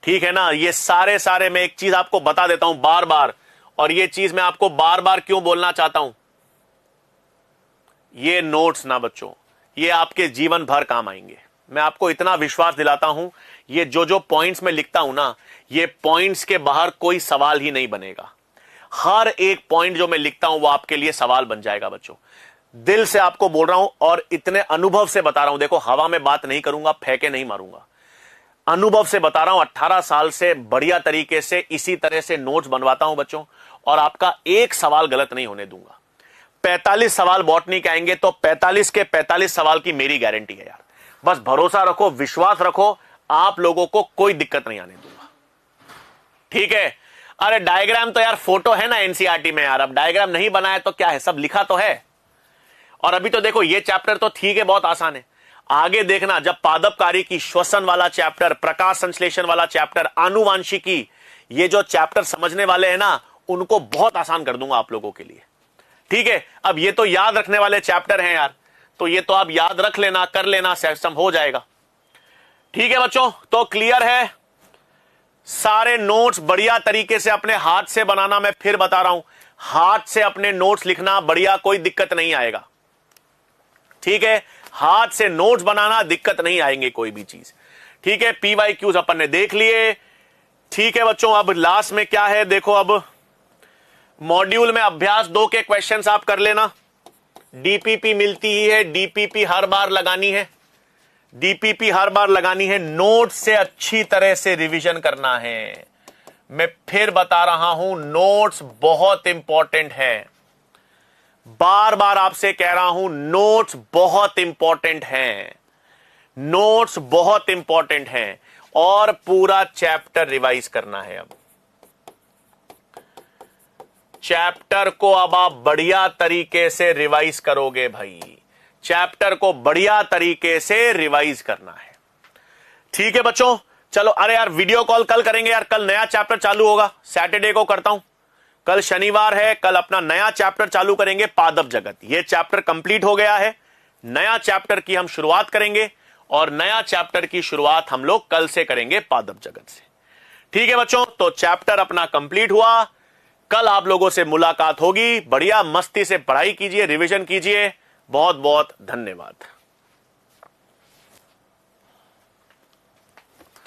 ठीक है ना। ये सारे मैं एक चीज आपको बता देता हूं बार बार, और ये चीज मैं आपको बार बार क्यों बोलना चाहता हूं, ये नोट्स ना बच्चों, ये आपके जीवन भर काम आएंगे। मैं आपको इतना विश्वास दिलाता हूं, ये जो पॉइंट्स मैं लिखता हूं ना, ये पॉइंट्स के बाहर कोई सवाल ही नहीं बनेगा। हर एक पॉइंट जो मैं लिखता हूं वो आपके लिए सवाल बन जाएगा बच्चों। दिल से आपको बोल रहा हूं और इतने अनुभव से बता रहा हूं। देखो, हवा में बात नहीं करूंगा, फेंके नहीं मारूंगा, अनुभव से बता रहा हूं। 18 साल से बढ़िया तरीके से इसी तरह से नोट्स बनवाता हूं बच्चों, और आपका एक सवाल गलत नहीं होने दूंगा। 45 सवाल बॉटनी के आएंगे तो 45 के 45 सवाल की मेरी गारंटी है यार। बस भरोसा रखो, विश्वास रखो, आप लोगों को कोई दिक्कत नहीं आने दूंगा, ठीक है। अरे डायग्राम तो यार फोटो है ना एनसीईआरटी में यार, अब डायग्राम नहीं बनाया तो क्या है, सब लिखा तो है। और अभी तो देखो ये चैप्टर तो ठीक है, बहुत आसान है। आगे देखना, जब पादपकारी की, श्वसन वाला चैप्टर, प्रकाश संश्लेषण वाला चैप्टर, आनुवांशिकी, ये जो चैप्टर समझने वाले हैं ना, उनको बहुत आसान कर दूंगा आप लोगों के लिए, ठीक है। अब ये तो याद रखने वाले चैप्टर हैं यार, तो ये तो आप याद रख लेना, कर लेना, सिस्टम हो जाएगा, ठीक है बच्चों। तो क्लियर है, सारे नोट्स बढ़िया तरीके से अपने हाथ से बनाना। मैं फिर बता रहा हूं, हाथ से अपने नोट्स लिखना बढ़िया, कोई दिक्कत नहीं आएगा, ठीक है। हाथ से नोट्स बनाना, दिक्कत नहीं आएंगे कोई भी चीज, ठीक है। पीवाईक्यूज अपन ने देख लिए, ठीक है बच्चों। अब लास्ट में क्या है देखो, अब मॉड्यूल में अभ्यास 2 के क्वेश्चंस आप कर लेना। डीपीपी मिलती ही है, डीपीपी हर बार लगानी है, डीपीपी हर बार लगानी है। नोट से अच्छी तरह से रिवीजन करना है। मैं फिर बता रहा हूं, नोट्स बहुत इंपॉर्टेंट है, बार बार आपसे कह रहा हूं, नोट्स बहुत इंपॉर्टेंट हैं, नोट्स बहुत इंपॉर्टेंट हैं, और पूरा चैप्टर रिवाइज करना है। अब चैप्टर को अब आप बढ़िया तरीके से रिवाइज करोगे भाई, चैप्टर को बढ़िया तरीके से रिवाइज करना है, ठीक है बच्चों। चलो, अरे यार वीडियो कॉल कल करेंगे यार, कल नया चैप्टर चालू होगा, सैटरडे को करता हूं, कल शनिवार है, कल अपना नया चैप्टर चालू करेंगे, पादप जगत। ये चैप्टर कंप्लीट हो गया है, नया चैप्टर की हम शुरुआत करेंगे, और नया चैप्टर की शुरुआत हम लोग कल से करेंगे पादप जगत से, ठीक है बच्चों। तो चैप्टर अपना कंप्लीट हुआ, कल आप लोगों से मुलाकात होगी। बढ़िया मस्ती से पढ़ाई कीजिए, रिवीजन कीजिए, बहुत बहुत धन्यवाद।